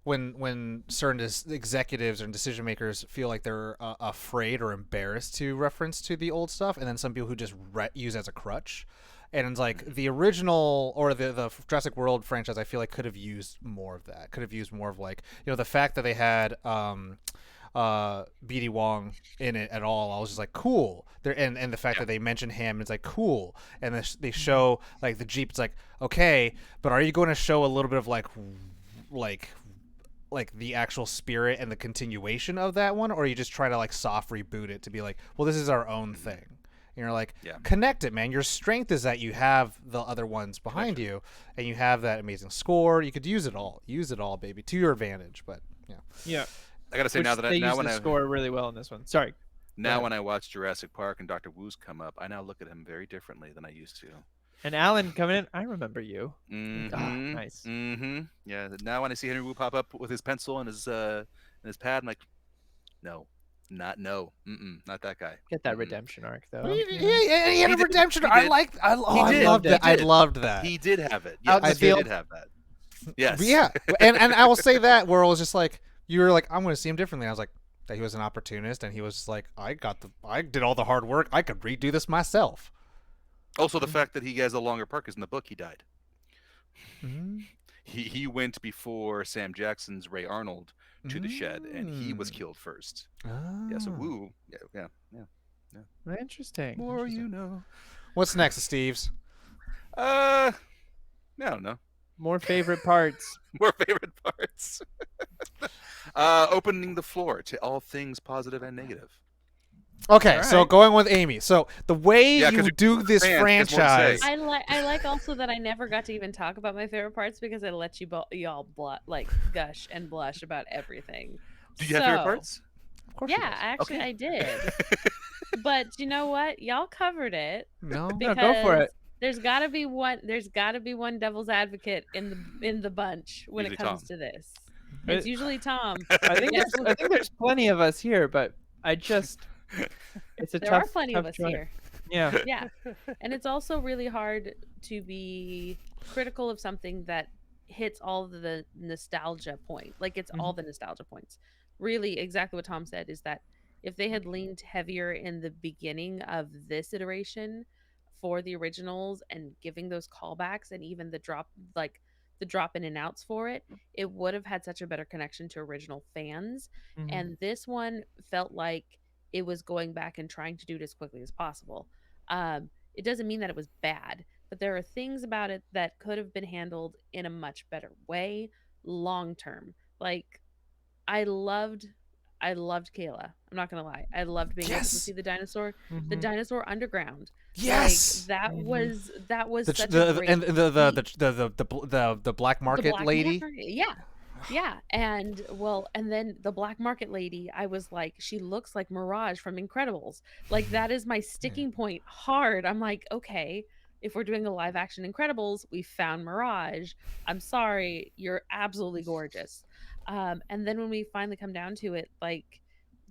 when certain executives and decision makers feel like they're afraid or embarrassed to reference to the old stuff, and then some people who just use it as a crutch. And it's like the original or the Jurassic World franchise, I feel like could have used more of that. Could have used more of like, you know, the fact that they had BD Wong in it at all. I was just like, cool. And the fact that they mentioned him, it's like cool. And they show like the Jeep. It's like, okay, but are you going to show a little bit of like the actual spirit and the continuation of that one, or are you just trying to like soft reboot it to be like, well, this is our own thing? And you're like, connect it, man. Your strength is that you have the other ones behind you, and you have that amazing score. You could use it all. Use it all, baby, to your advantage. But yeah. I gotta say, when I score really well in this one. Sorry. Now when I watch Jurassic Park and Dr. Wu's come up, I now look at him very differently than I used to. And Alan coming in, I remember you. Nice. Yeah. Now when I see Henry Wu pop up with his pencil and his pad, I'm like, no. Not no. Not that guy. Get that Mm-mm. redemption arc Well, though. yeah, he had He a did. redemption. He I did. liked. He I did. loved He that. I did. loved that. He did have it. Out in Yes, the he field. did have that. Yes. Yeah, and I will say that where it was just like you were like, I'm going to see him differently. I was like, that he was an opportunist, and he was like, I did all the hard work. I could redo this myself. Also, the fact that he has a longer part because in the book he died. Mm-hmm. He went before Sam Jackson's Ray Arnold to the shed, and he was killed first. Yeah. So woo. Yeah. Interesting. More you know. What's next, Steve's? I don't know. More favorite parts. More favorite parts. Opening the floor to all things positive and negative. Okay, All so right. going with Amy. So the way Yeah, 'cause you you're do this fans, you guys won't say. franchise, I like also that I never got to even talk about my favorite parts because I let y'all gush and blush about everything. Do you have favorite So, parts? of course, Yeah, she does. actually Okay. I did. But you know what? Y'all covered it No, No, because go for it. there's got to be one devil's advocate in the bunch when Usually it comes Tom. to this. It- It's usually Tom. I think Yes. there's plenty of us here, but I just it's a There tough are plenty tough of us choice. here. Yeah. Yeah. And it's also really hard to be critical of something that hits all of the nostalgia point. Like it's all the nostalgia points. Really, exactly what Tom said is that if they had leaned heavier in the beginning of this iteration for the originals and giving those callbacks and even the drop in and outs for it, it would have had such a better connection to original fans. Mhm. And this one felt like it was going back and trying to do it as quickly as possible. It doesn't mean that it was bad, but there are things about it that could have been handled in a much better way long term. Like I loved I loved Kayla. I'm not gonna lie. I loved being able to Yes. see the Mhm. dinosaur underground. yes. Like that was The, such a the great and the feat. the black The market black lady. market, yeah, and then the black market lady, I was like, she looks like Mirage from Incredibles. Like that is my sticking point hard. I'm like, okay, if we're doing a live action Incredibles, we found Mirage. I'm sorry, you're absolutely gorgeous. And then when we finally come down to it, like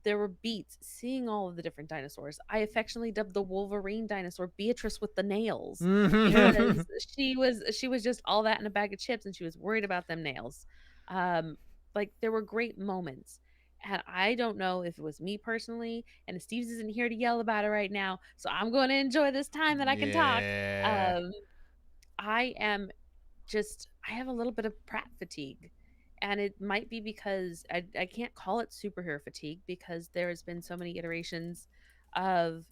there were beats seeing all of the different dinosaurs. I affectionately dubbed the Wolverine dinosaur Beatrice with the nails because she was just all that in a bag of chips and she was worried about them nails. Like there were great moments. And I don't know if it was me personally, and Steve's isn't here to yell about it right now, so I'm going to enjoy this time that I can talk. Yeah. I am I have a little bit of Pratt fatigue. And it might be because I can't call it superhero fatigue because there has been so many iterations of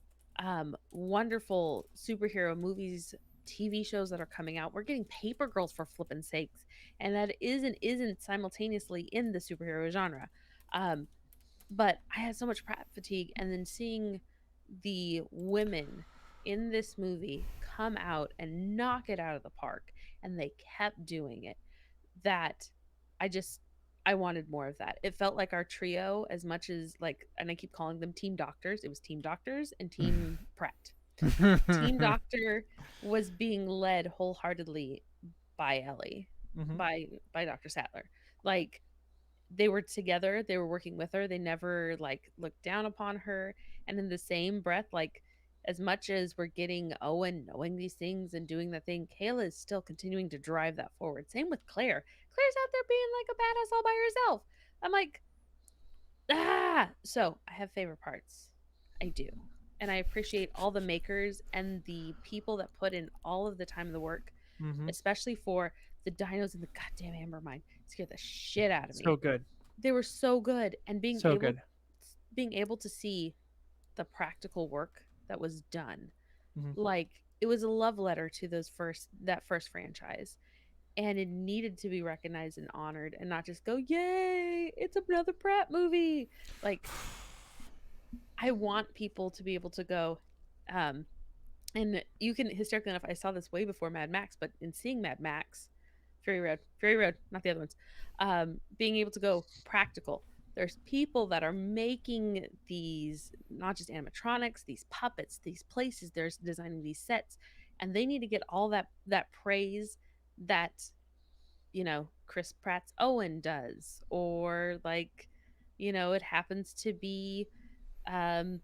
wonderful superhero movies, TV shows that are coming out. We're getting Paper Girls for flippin' sakes, and that isn't simultaneously in the superhero genre. Um, but I had so much Pratt fatigue, and then seeing the women in this movie come out and knock it out of the park, and they kept doing it. That I just I wanted more of that. It felt like our trio as much as like, and I keep calling them Team Doctors. It was Team Doctors and Team Pratt. Team Doctor was being led wholeheartedly by Ellie, Mhm. by Dr. Sattler. Like they were together, they were working with her, they never like looked down upon her. And in the same breath, like as much as we're getting Owen knowing these things and doing the thing, Kayla is still continuing to drive that forward. Same with Claire. Claire's out there being like a badass all by herself. I'm like, so I have favorite parts. I do. And I appreciate all the makers and the people that put in all of the time and the work, Mhm. especially for the dinos in the goddamn amber mine. Scared the shit out of me. So good. They were so good, and So good. being able to see the practical work that was done, Mhm. like it was a love letter to that first franchise, and it needed to be recognized and honored, and not just go, "Yay, it's another Pratt movie!" Like I want people to be able to go, um, and you can hysterically enough. I saw this way before Mad Max, but in seeing Mad Max, Fury Road, not the other ones, being able to go practical. There's people that are making these, not just animatronics, these puppets, these places. They're designing these sets, and they need to get all that praise that Chris Pratt's Owen does, or like it happens to be Um,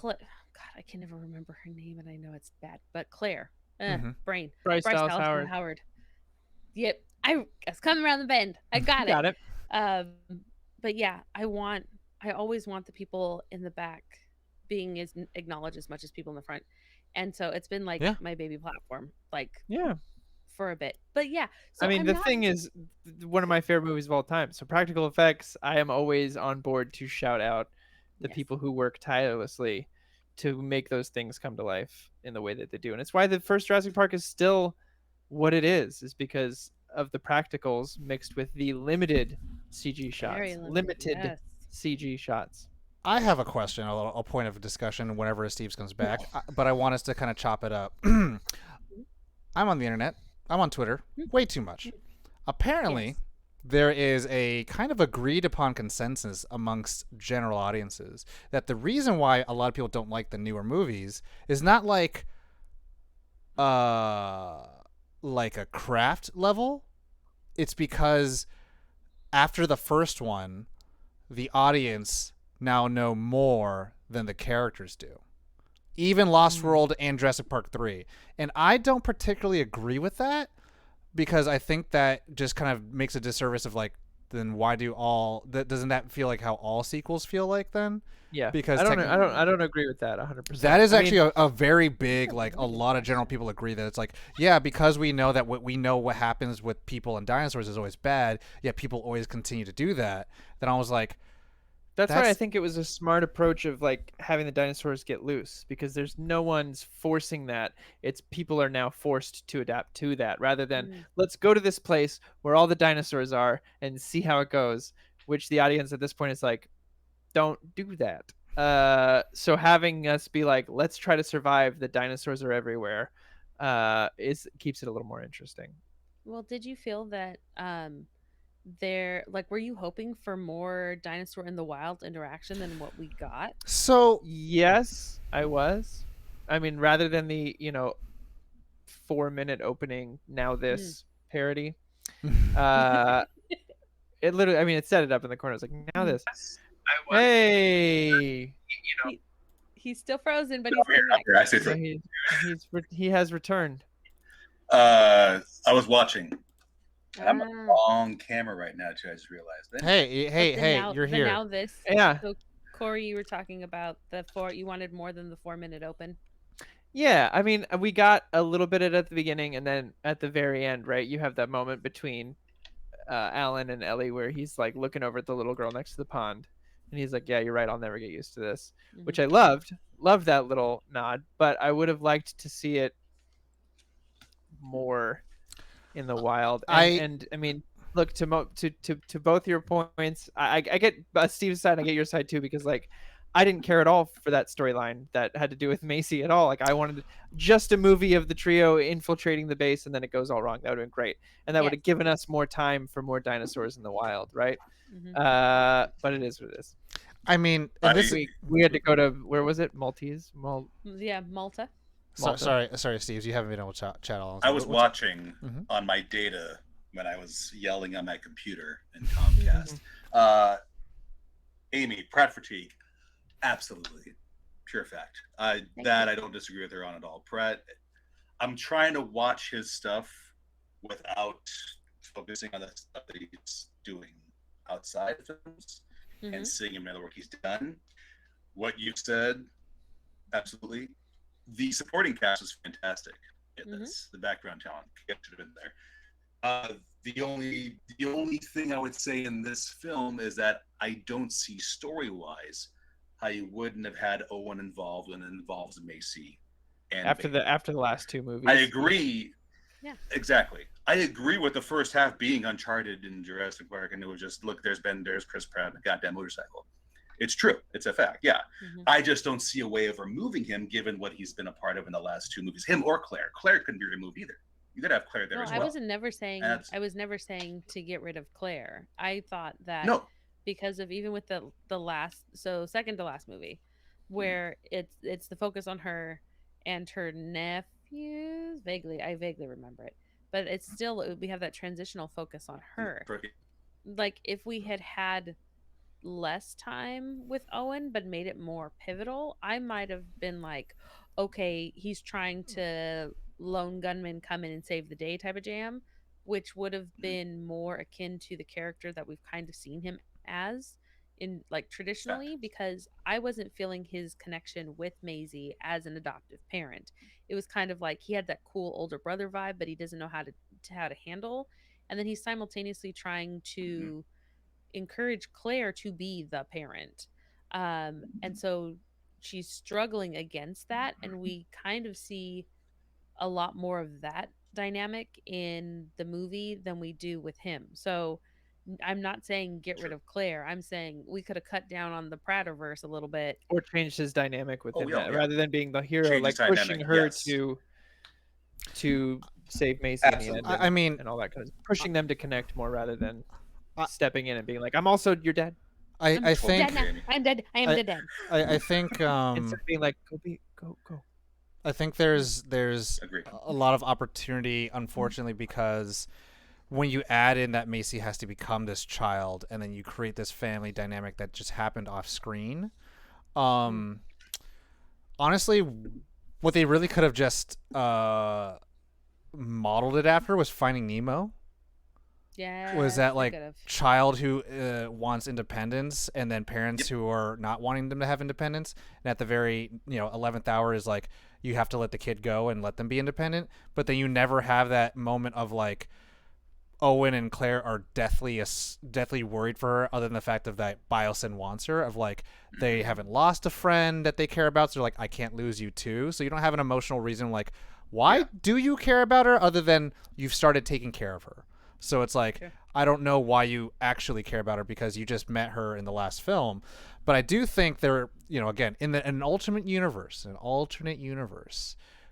God, I can never remember her name, and I know it's bad, but Claire, Hmm. brain, Bryce Bryce Dallas Dallas Howard. Howard. Yep, I was coming around the bend. I got it. Got it. Um, but yeah, I always want the people in the back being as acknowledged as much as people in the front, and so it's been like Yeah. my baby platform, like Yeah. for a bit. But yeah, I so mean, I'm the not. thing is, one of my favorite movies of all time. So practical effects, I am always on board to shout out the Yes. people who work tirelessly to make those things come to life in the way that they do. And it's why the first Jurassic Park is still what it is because of the practicals mixed with the limited CG Very shots, limited. limited Yes. CG shots. I have a question, a point of discussion whenever Steve comes back, but I want us to kind of chop it up. I'm on the internet. I'm on Twitter way too much. Apparently, Yes. there is a kind of agreed upon consensus amongst general audiences that the reason why a lot of people don't like the newer movies is not uh like a craft level. It's because after the first one, the audience now know more than the characters do. Even Lost World and Jurassic Park 3. And I don't particularly agree with that because I think that just kind of makes a disservice of like, then why do all that? Doesn't that feel like how all sequels feel like then? Yeah, Because I don't agree with that 100%. that is I actually mean, a very big, like a lot of general people agree that it's like, yeah, because we know that what we know what happens with people and dinosaurs is always bad, yet people always continue to do that. Then I was like, that's why I That's- think it was a smart approach of like having the dinosaurs get loose because there's no one's forcing that. It's people are now forced to adapt to that rather than let's go to this place where all the dinosaurs are and see how it goes, which the audience at this point is like, don't do that. So having us be like, let's try to survive. The dinosaurs are everywhere. Is keeps it a little more interesting. Well, did you feel that there like were you hoping for more dinosaur in the wild interaction than what we got? so Yes, I was. I mean, rather than the 4-minute opening, now this parody. Uh, it literally, I mean, it set it up in the corner. It's like now this. Hey, He's still frozen, but he's coming back. I say so he has returned. I was watching. And I'm on the Ah. wrong camera right now too. I just realized. But hey, you're here. Now this. Yeah. So Corey, you were talking about you wanted more than the 4-minute open. Yeah, I mean, we got a little bit at the beginning, and then at the very end, right? You have that moment between Alan and Ellie where he's like looking over at the little girl next to the pond, and he's like, "Yeah, you're right. I'll never get used to this," which I loved that little nod. But I would have liked to see it more in the wild. And I mean, look to both your points. I get Steve's side. I get your side too because like I didn't care at all for that storyline that had to do with Macy at all. Like I wanted just a movie of the trio infiltrating the base and then it goes all wrong. That would have been great, and that would have given us more time for more dinosaurs in the wild, right? But it is what it is. I mean, we had to go to where was it? Maltese. Yeah, Malta. Sorry, Steve. You haven't been able to chat all. I was watching on my data when I was yelling on my computer in Comcast. Amy, Pratt fatigue, absolutely, pure fact. I don't disagree with her on at all. Pratt, I'm trying to watch his stuff without focusing on the stuff that he's doing outside of films and seeing him in the work he's done. What you said, absolutely. The supporting cast was fantastic in this. The background talent should have been there. The only thing I would say in this film is that I don't see story-wise how you wouldn't have had Owen involved when it involves Macy. And after the last two movies, I agree. Yeah, exactly. I agree with the first half being Uncharted in Jurassic Park, and it was just look, there's Chris Pratt and a goddamn motorcycle. It's true. It's a fact. Yeah. I just don't see a way of removing him given what he's been a part of in the last two movies. Him or Claire. Claire couldn't be removed either. You could have Claire there as well. I was never saying to get rid of Claire. I thought that because of even with the last second to last movie where it's the focus on her and her nephews. I vaguely remember it. But it's still we have that transitional focus on her. Like if we had less time with Owen but made it more pivotal, I might have been like, okay, he's trying to lone gunman come in and save the day type of jam, which would have Mhm. been more akin to the character that we've kind of seen him as in like Yeah. traditionally, because I wasn't feeling his connection with Maisie as an adoptive parent. It was kind of like he had that cool older brother vibe, but he doesn't know how to handle. And then he's simultaneously trying Mhm. to encourage Claire to be the parent. And so she's struggling against that. And we kind of see a lot more of that dynamic in the movie than we do with him. So I'm not saying get rid True. of Claire. I'm saying we could have cut down on the Pratterverse a little bit. Or changed his dynamic Oh, within yeah, that, yeah. rather than being the hero, Change his like pushing dynamic. her Yes. to save Macy in the end, Absolutely. I mean, and all that kind of pushing them to connect more rather than I- stepping in and being like, "I'm also your dad," I I'm think dead now. I'm dead. I am I- the dead. I think instead of being like, "Go." I think there's Agree. a lot of opportunity, unfortunately, because when you add in that Macy has to become this child, and then you create this family dynamic that just happened off screen. Um, honestly, what they really could have just modeled it after was Finding Nemo. Yeah. Was that like could've. child who wants independence, and then parents who are not wanting them to have independence, and at the very 11th hour is like you have to let the kid go and let them be independent, but then you never have that moment of like Owen and Claire are deathly worried for her, other than the fact of that Biosyn wants her, of like they haven't lost a friend that they care about, so they're like, I can't lose you too. So you don't have an emotional reason like why do you care about her, other than you've started taking care of her. So it's like, Sure. I don't know why you actually care about her because you just met her in the last film. But I do think there, again, in an alternate universe,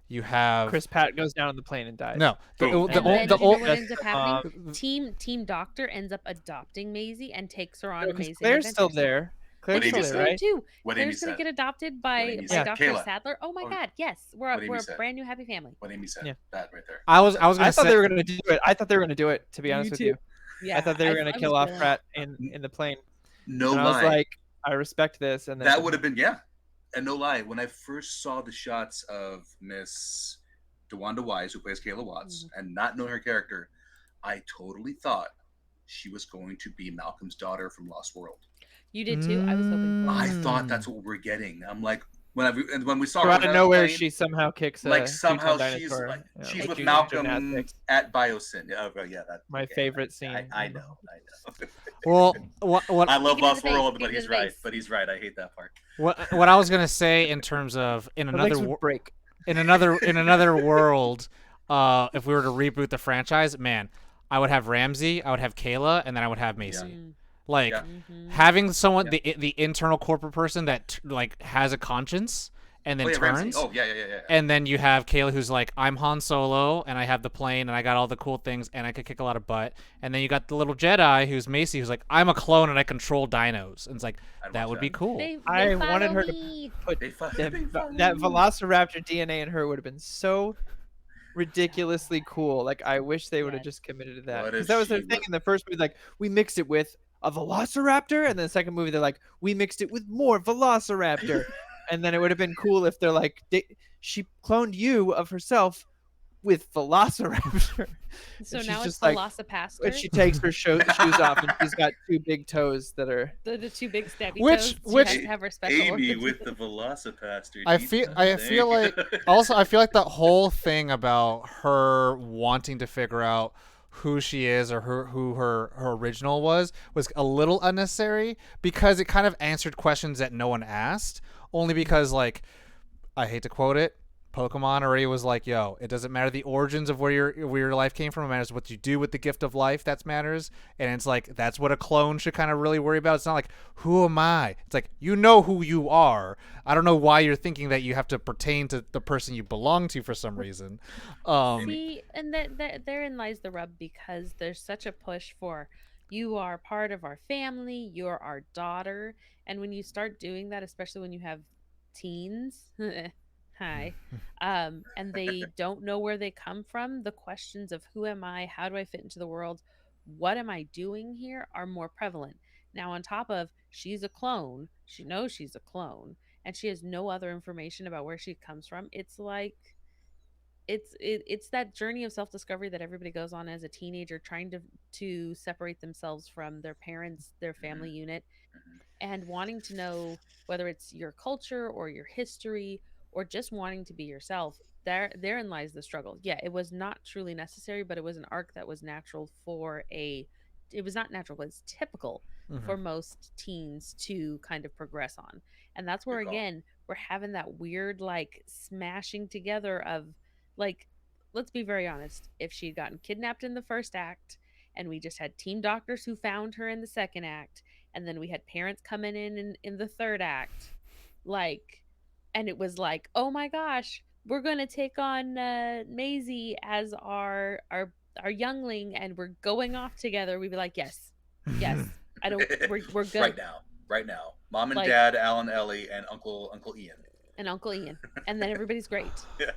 you have Chris Pratt goes down on the plane and dies. no the Boom. the, And the, then the, do you know the what ends up happening? uh, Team Doctor ends up adopting Maisie and takes her on because amazing Claire's still adventures. there. Claire's What Amy still Amy there, said. Claire right? too. What Amy Claire's gonna said. get adopted What by Amy by said. Dr. Kayla. Sadler. Oh my What- God, yes, we're what Amy a said. brand new happy family. What Amy said. Yeah. That right there. I was gonna I thought say they were gonna do it. I thought they were gonna do it. To be Me honest with too. you, Yeah, I thought they were gonna I kill was off feeling- Pratt in the plane, No and I was lie. like, I respect this. And then That would have been and no lie. When I first saw the shots of Miss DeWanda Wise, who plays Kayla Watts, and not knowing her character, I totally thought she was going to be Malcolm's daughter from Lost World. You did too. I was hoping for I it. thought that's what we're getting. I'm like, when we saw so her out on of the nowhere, plane, she somehow kicks a like somehow two-ton she's dinosaur, like she's Like with junior Malcolm gymnastics. at Biosyn. Yeah, that My okay, favorite scene. I know. well, what I love Kick it in Lost the face, World, kick but it in he's the right. face. But he's right. I hate that part. what I was gonna say in terms of Her legs would break. in another world, if we were to reboot the franchise, man, I would have Ramsey, I would have Kayla, and then I would have Macy. Mm, Like Yeah. having someone Yeah. the internal corporate person that like has a conscience and then Ramsey. turns. Oh yeah. And then you have Kayla, who's like, I'm Han Solo, and I have the plane, and I got all the cool things, and I could kick a lot of butt. And then you got the little Jedi, who's Macy, who's like, I'm a clone, and I control dinos. And it's like, I'd that watch would be that. cool. They I follow wanted her to me. put They fu- that, they follow that me. Velociraptor DNA in her would have been so ridiculously cool. Like, I wish they would have Yes. just committed to that, What because if that was their she thing was- in the first movie. Like, we mixed it with a Velociraptor, and then the second movie they're like, we mixed it with more Velociraptor. And then it would have been cool if they're like, she cloned you of herself with Velociraptor. So she's now it's just like- Velocipaster. But she takes her shoes off, and she's got two big toes that are. the two big stabby Which- toes. which- She has to have her special Amy orchids. with the Velocipaster. I Deep feel like also I feel like the whole thing about her wanting to figure out who she is or who her original was a little unnecessary, because it kind of answered questions that no one asked, only because, like, I hate to quote it, Pokemon already was like, yo, it doesn't matter the origins of where your life came from. It matters what you do with the gift of life. That matters. And it's like, that's what a clone should kind of really worry about. It's not like, who am I? It's like, you know who you are. I don't know why you're thinking that you have to pertain to the person you belong to for some reason. See, and that therein lies the rub, because there's such a push for, you are part of our family, you're our daughter. And when you start doing that, especially when you have teens, hi, and they don't know where they come from, the questions of who am I, how do I fit into the world, what am I doing here, are more prevalent. Now, on top of she's a clone, she knows she's a clone, and she has no other information about where she comes from. It's like it's that journey of self-discovery that everybody goes on as a teenager, trying to separate themselves from their parents, their family Mhm. unit, Mhm. and wanting to know whether it's your culture or your history or just wanting to be yourself. Therein lies the struggle. Yeah, it was not truly necessary, but it was an arc that was natural for a it was not natural, but it's typical Mhm. for most teens to kind of progress on. And that's where Good call. again we're having that weird like smashing together of like, let's be very honest, if she'd gotten kidnapped in the first act and we just had team doctors who found her in the second act, and then we had parents coming in the third act, like, and it was like, oh my gosh, we're gonna take on Maisie as our youngling, and we're going off together. We'd be like, yes, yes, I don't, we're good. Right now, mom and Like, dad, Alan, Ellie, and Uncle Ian. and Uncle Ian, and then everybody's great,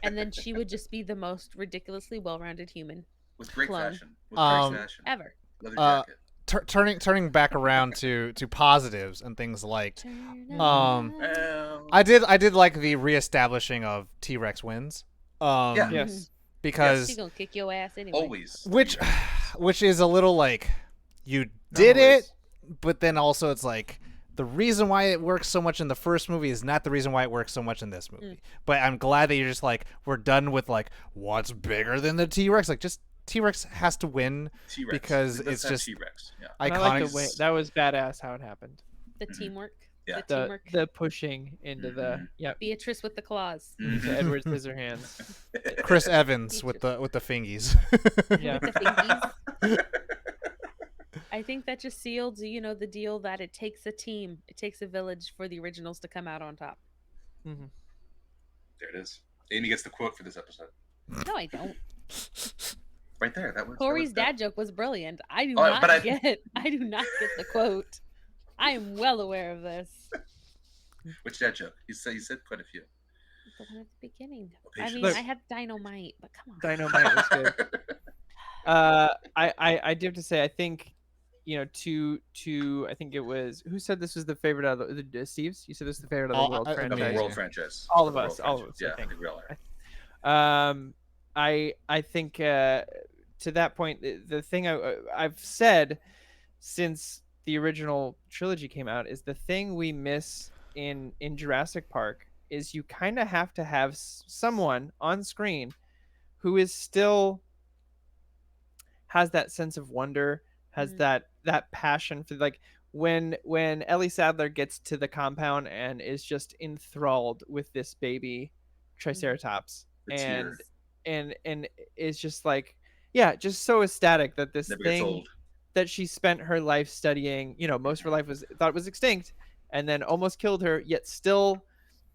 and then she would just be the most ridiculously well-rounded human with great clone fashion. With Um, great fashion. ever. Leather uh, jacket. turning back around to positives and things like Turn Um, around. I did like the reestablishing of T-Rex wins. Yeah. Yes. Because She gonna kick your ass anyway. Always. which is a little like you did it, but then also it's like the reason why it works so much in the first movie is not the reason why it works so much in this movie. But I'm glad that you're just like, we're done with like what's bigger than the T-Rex. Like, just T-Rex has to win T-Rex. because Let's it's have just T-Rex. Yeah. And I like the way that was badass how it happened. The teamwork. Yeah. The teamwork. The pushing into the Beatrice with the claws. into Edward Scissorhands. Chris Evans with the fingies. Yeah. With the fingies. I think that just sealed, the deal that it takes a team, it takes a village for the originals to come out on top. Mm-hmm. There it is. Amy gets the quote for this episode. No, I don't. Right there. That was Corey's that. dad joke was brilliant. I do Oh, not but I- get. I do not get the quote. I am well aware of this. Which dad joke? You said quite a few. The one at the beginning. Well, I mean, patience. I had dynamite, but come on. Dynamite was good. I do have to say, I think, I think it was, who said this was the favorite out of the Steves? You said this is the favorite of the world I- franchise. Of the Amazing. world franchise. All Of of the us, world all of franchise. us, I Yeah, I think. think we all are. I think to that point, the thing I've said since the original trilogy came out is the thing we miss in Jurassic Park is you kind of have to have someone on screen who is still has that sense of wonder, has that passion for, like, when Ellie Sattler gets to the compound and is just enthralled with this baby Triceratops, The and tear. and is just like, yeah, just so ecstatic that this Never gets thing old. that she spent her life studying, most of her life thought it was extinct, and then almost killed her, yet still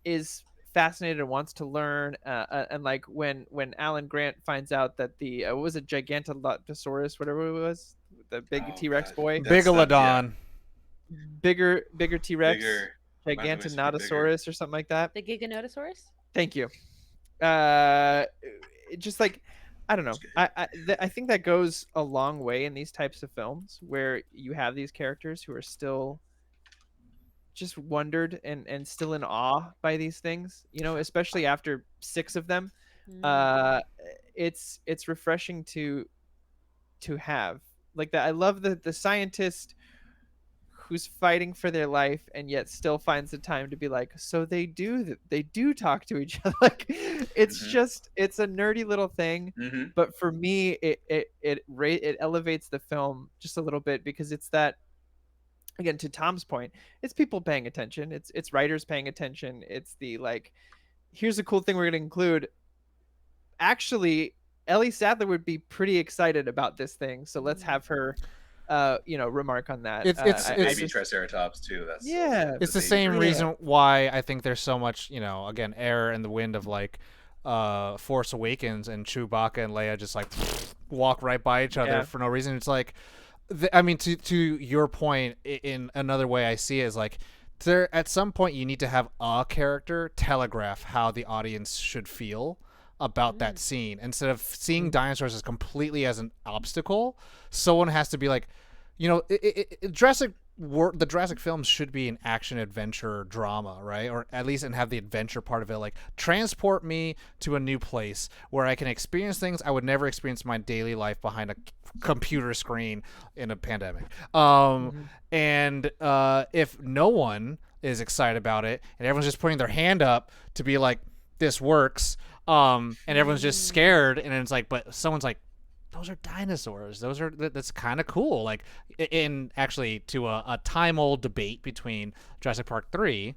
is fascinated and wants to learn. And like when Alan Grant finds out that the what was it, Gigantoloptosaurus, whatever it was, the big Oh, T-Rex God. boy, That's Bigalodon. bigger T-Rex, Bigger. Gigantanotosaurus or something like that. The Giganotosaurus? Thank you. Just like, I don't know. I think that goes a long way in these types of films where you have these characters who are still just wondered and still in awe by these things, especially after 6 of them. It's refreshing to have like that. I love the scientist who's fighting for their life and yet still finds the time to be like, so they do talk to each other. Like, it's just, it's a nerdy little thing, but for me it elevates the film just a little bit, because it's that, again, to Tom's point, it's people paying attention, it's writers paying attention, it's the, like, here's a cool thing we're going to include. Actually, Ellie Sattler would be pretty excited about this thing, so let's have her remark on that. It's Maybe Triceratops too. That's it's the same reason why I think there's so much, again, air in the wind of like Force Awakens and Chewbacca and Leia just like walk right by each other for no reason. It's like, I mean, to your point, in another way I see it is like, there at some point you need to have a character telegraph how the audience should feel about that scene, instead of seeing dinosaurs as completely as an obstacle. Someone has to be like, Jurassic the Jurassic films should be an action adventure drama, right? Or at least and have the adventure part of it. Like transport me to a new place where I can experience things I would never experience in my daily life behind a computer screen in a pandemic. And if no one is excited about it and everyone's just putting their hand up to be like, this works, and everyone's just scared, and it's like, but someone's like, those are dinosaurs. That's kind of cool. Like, in actually to a time-old debate between Jurassic Park 3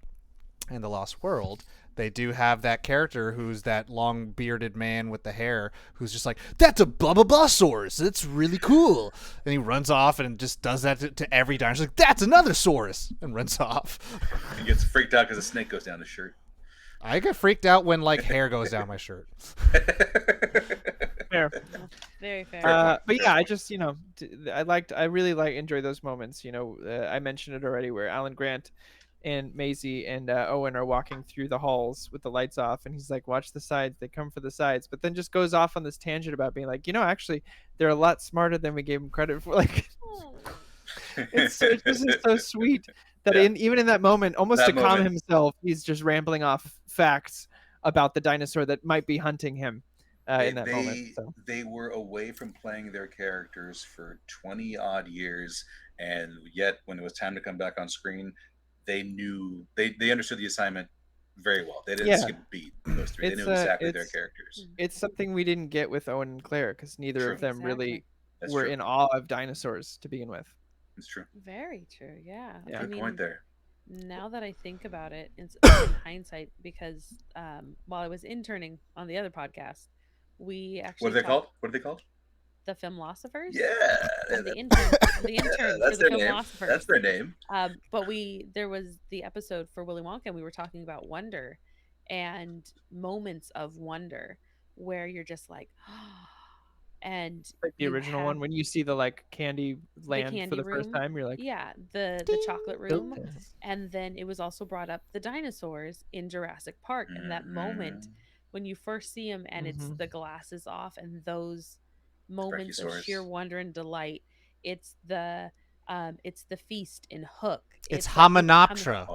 and The Lost World, they do have that character who's that long bearded man with the hair who's just like, that's a blah blah blah saurus. It's really cool. And he runs off and just does that to every dinosaur. Like, that's another saurus, and runs off. He gets freaked out because a snake goes down his shirt. I get freaked out when like hair goes down my shirt. Fair. Very fair. But yeah, I just I really enjoy those moments. I mentioned it already, where Alan Grant and Maisie and Owen are walking through the halls with the lights off, and he's like, watch the sides, they come for the sides, but then just goes off on this tangent about being like, actually they're a lot smarter than we gave them credit for. Like, it's just so sweet that even in that moment, almost to calm himself, he's just rambling off facts about the dinosaur that might be hunting him in that moment. So. They were away from playing their characters for 20 odd years, and yet when it was time to come back on screen, they knew they understood the assignment very well. They didn't skip a beat. Those three, they knew exactly their characters. It's something we didn't get with Owen and Claire, because neither of them really were in awe of dinosaurs to begin with. It's true. Very true. Yeah. Good point there. Now that I think about it, in hindsight, because while I was interning on the other podcast, we actually What are they called? The Filmlosophers. Yeah. The intern That's for the their name. Filmlosophers. That's their name. But there was the episode for Willy Wonka, and we were talking about wonder and moments of wonder where you're just like, and like the original one, when you see the candy land for the room. first time, you're like, the chocolate room. And then it was also brought up the dinosaurs in Jurassic Park, and that moment when you first see them and it's the glasses off, and those moments of sheer wonder and delight. It's the feast in Hook. It's Hymenoptera.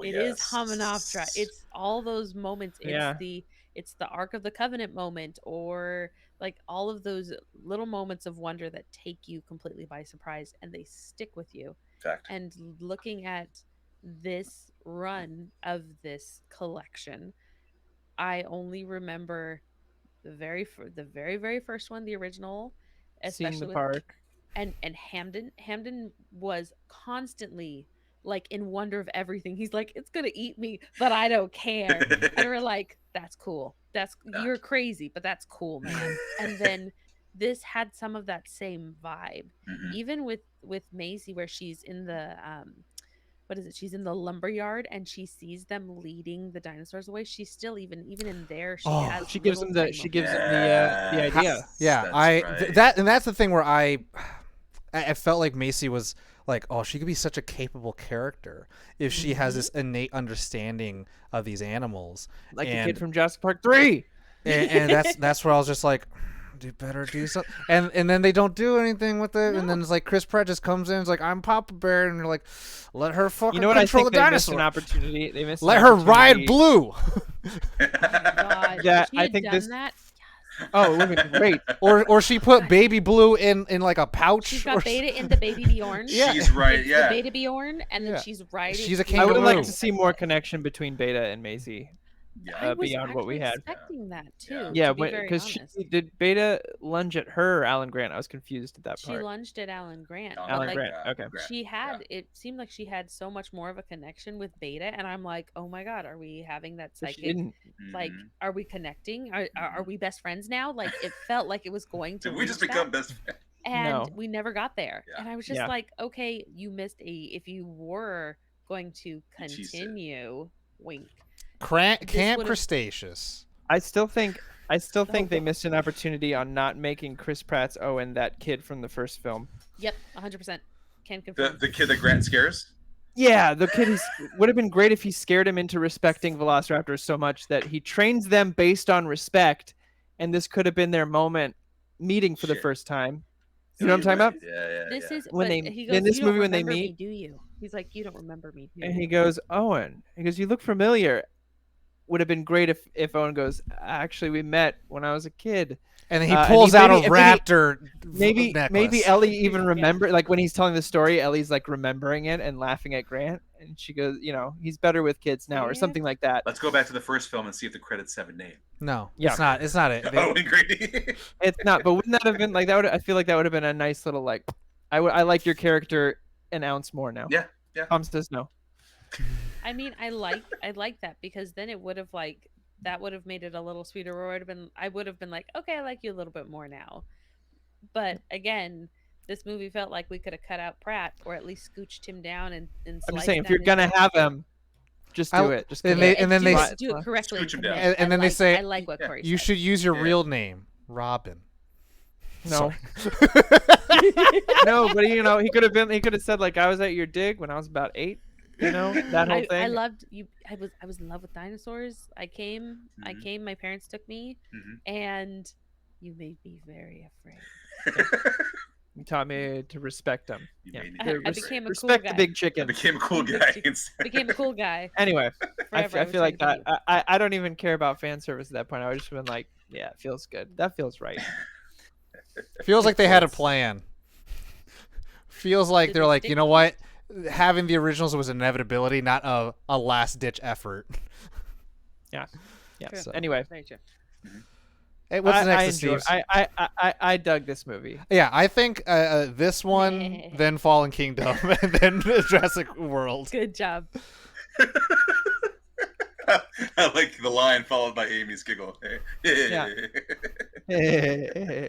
It is Hymenoptera. It's all those moments. It's the Ark of the Covenant moment, or like all of those little moments of wonder that take you completely by surprise, and they stick with you. Fact. And looking at this run of this collection, I only remember the very very first one, the original, especially seeing the park. And Hamden was constantly like in wonder of everything. He's like, it's gonna eat me, but I don't care. And we're like, that's cool. You're crazy, but that's cool, man. And then this had some of that same vibe, even with Maisie, where she's in the she's in the lumberyard and she sees them leading the dinosaurs away. She's still even in there. She gives them the idea. That's the thing where I felt like Macy was like, oh, she could be such a capable character if she has this innate understanding of these animals, like the kid from Jurassic Park 3. And that's where I was just like, do better, do something. And then they don't do anything with it. No. And then it's like Chris Pratt just comes in and is like, I'm Papa Bear, and you're like, let her fucking control the dinosaur. An opportunity. They missed let her ride Blue. Oh my God. Yeah, I think this. That? Oh, it would have been great. Or she put Baby Blue in like a pouch. She's got Beta in the Baby Bjorn. Yeah, she's right. Yeah, the Beta Bjorn, and then she's riding. She's a kangaroo. I would have liked to see more connection between Beta and Maisie. Beyond what we had. Expecting that too. Yeah, because did Beta lunge at her or Alan Grant? I was confused at that part. She lunged at Alan Grant. Alan Grant. Okay. She had. It seemed like she had so much more of a connection with Beta, and I'm like, oh my God, are we having that psychic? Like, are we connecting? Are we best friends now? Like, it felt like it was going to. Did we just become best friends? And we never got there. Yeah. And I was just like, okay, you missed if you were going to continue, wink. Camp Crustaceous. I still think they missed an opportunity on not making Chris Pratt's Owen that kid from the first film. Yep, 100%. Can confirm. The kid that Grant scares? Yeah, the kid would have been great if he scared him into respecting velociraptors so much that he trains them based on respect, and this could have been their moment meeting for the first time. You know what I'm talking about? Yeah. This is When but they- he in goes, this "You don't movie when they remember me, meet- do you?" He's like, "You don't remember me, do And he you?" goes, Owen. He goes, you look familiar. Would have been great if Owen goes, actually, we met when I was a kid. And then he And pulls out a maybe- raptor Maybe necklace. Ellie even Yeah. remember, like when he's telling the story, Ellie's like remembering it and laughing at Grant, and she goes, he's better with kids now, or Yeah. something like that. Let's go back to the first film and see if the credits have a name. No, Yeah. it's not. It's not it. They- Owen Grady. It's not, but wouldn't that have been like that? I feel like that would have been a nice little like. I like your character an ounce more now. Yeah. Tom says no. I mean, I like that because then it would have that would have made it a little sweeter. Or I would have been like, okay, I like you a little bit more now. But again, this movie felt like we could have cut out Pratt or at least scooched him down and I'm sliced just saying, if down you're his gonna neck. have him, just do I- it. Just and do they- it. and then do they it, do it correctly. Scooch him commit. down. And then I they say, I like what Yeah. Corey you said. should use your Yeah. real name, Robin. No. Sorry. No, but he could have said like I was at your dig when I was about 8. That whole thing. I loved you. I was in love with dinosaurs. I came. Mhm. My parents took me, Mhm. and you made me very afraid. You taught me to respect them. You Yeah. made me I very became a cool Respect guy. the big I chicken. became a cool Big guy. chick. Became a cool guy. Anyway, I Forever, feel was like trying that. to be. I don't even care about fan service at that point. I would just been like, yeah, it feels good. That feels right. Feels like they had a plan. Feels like Did they're they like, stick you know to what? Having the originals was an inevitability, not a last ditch effort. Yeah. True. So- Anyway, Very true. Hey, what's I next, enjoyed. Steve? I dug this movie. Yeah, I think this one, then Fallen Kingdom, and then Jurassic World. Good job. I like the line followed by Amy's giggle. Yeah. Sorry. That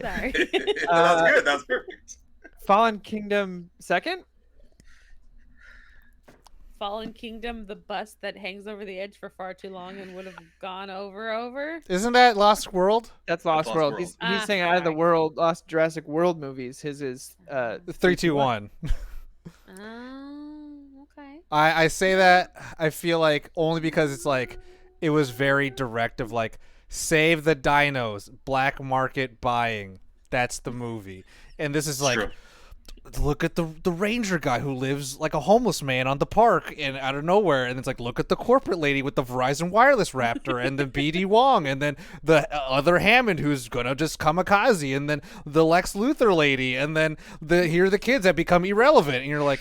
was good. That was perfect. Fallen Kingdom second. Fallen Kingdom, the bus that hangs over the edge for far too long and would have gone over. Isn't that Lost World? That's Lost Lost World. World. He's saying out of the sorry. world, Lost Jurassic World movies. His is 3, 2, 1. Okay. I say that I feel like only because it's like it was very direct of like save the dinos, black market buying. That's the movie. And this is like True. look at the ranger guy who lives like a homeless man on the park and out of nowhere, and it's like look at the corporate lady with the Verizon wireless raptor and the BD Wong, and then the other Hammond who's gonna just kamikaze, and then the Lex Luthor lady, and then here are the kids that become irrelevant, and you're like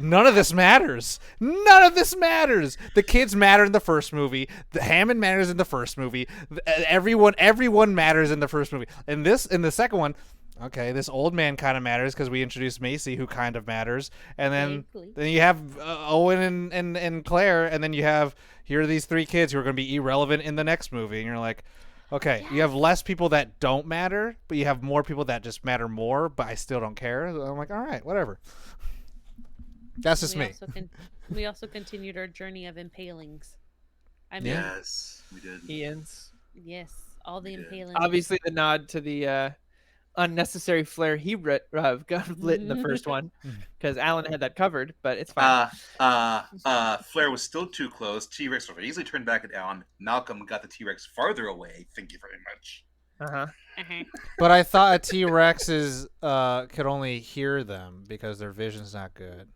none of this matters. None of this matters. The kids matter in the first movie. The Hammond matters in the first movie. Everyone matters in the first movie. In the second one, okay, this old man kind of matters because we introduced Macy, who kind of matters, and then you have Owen and Claire, and then you have here are these 3 kids who are going to be irrelevant in the next movie, and you're like, okay, you have less people that don't matter, but you have more people that just matter more, but I still don't care. I'm like, all right, whatever. That's just me. We also continued our journey of impalings. I mean, Yeah. Yes, we did. Ian's. yes, all the We did. impalings. Obviously, the nod to the unnecessary flare he got lit in the first one because Alan had that covered, but it's fine. Flair was still too close. T-Rex was easily turned back at Alan. Malcolm got the T-Rex farther away. Thank you very much. Uh-huh. But I thought T-Rexes could only hear them because their vision's not good,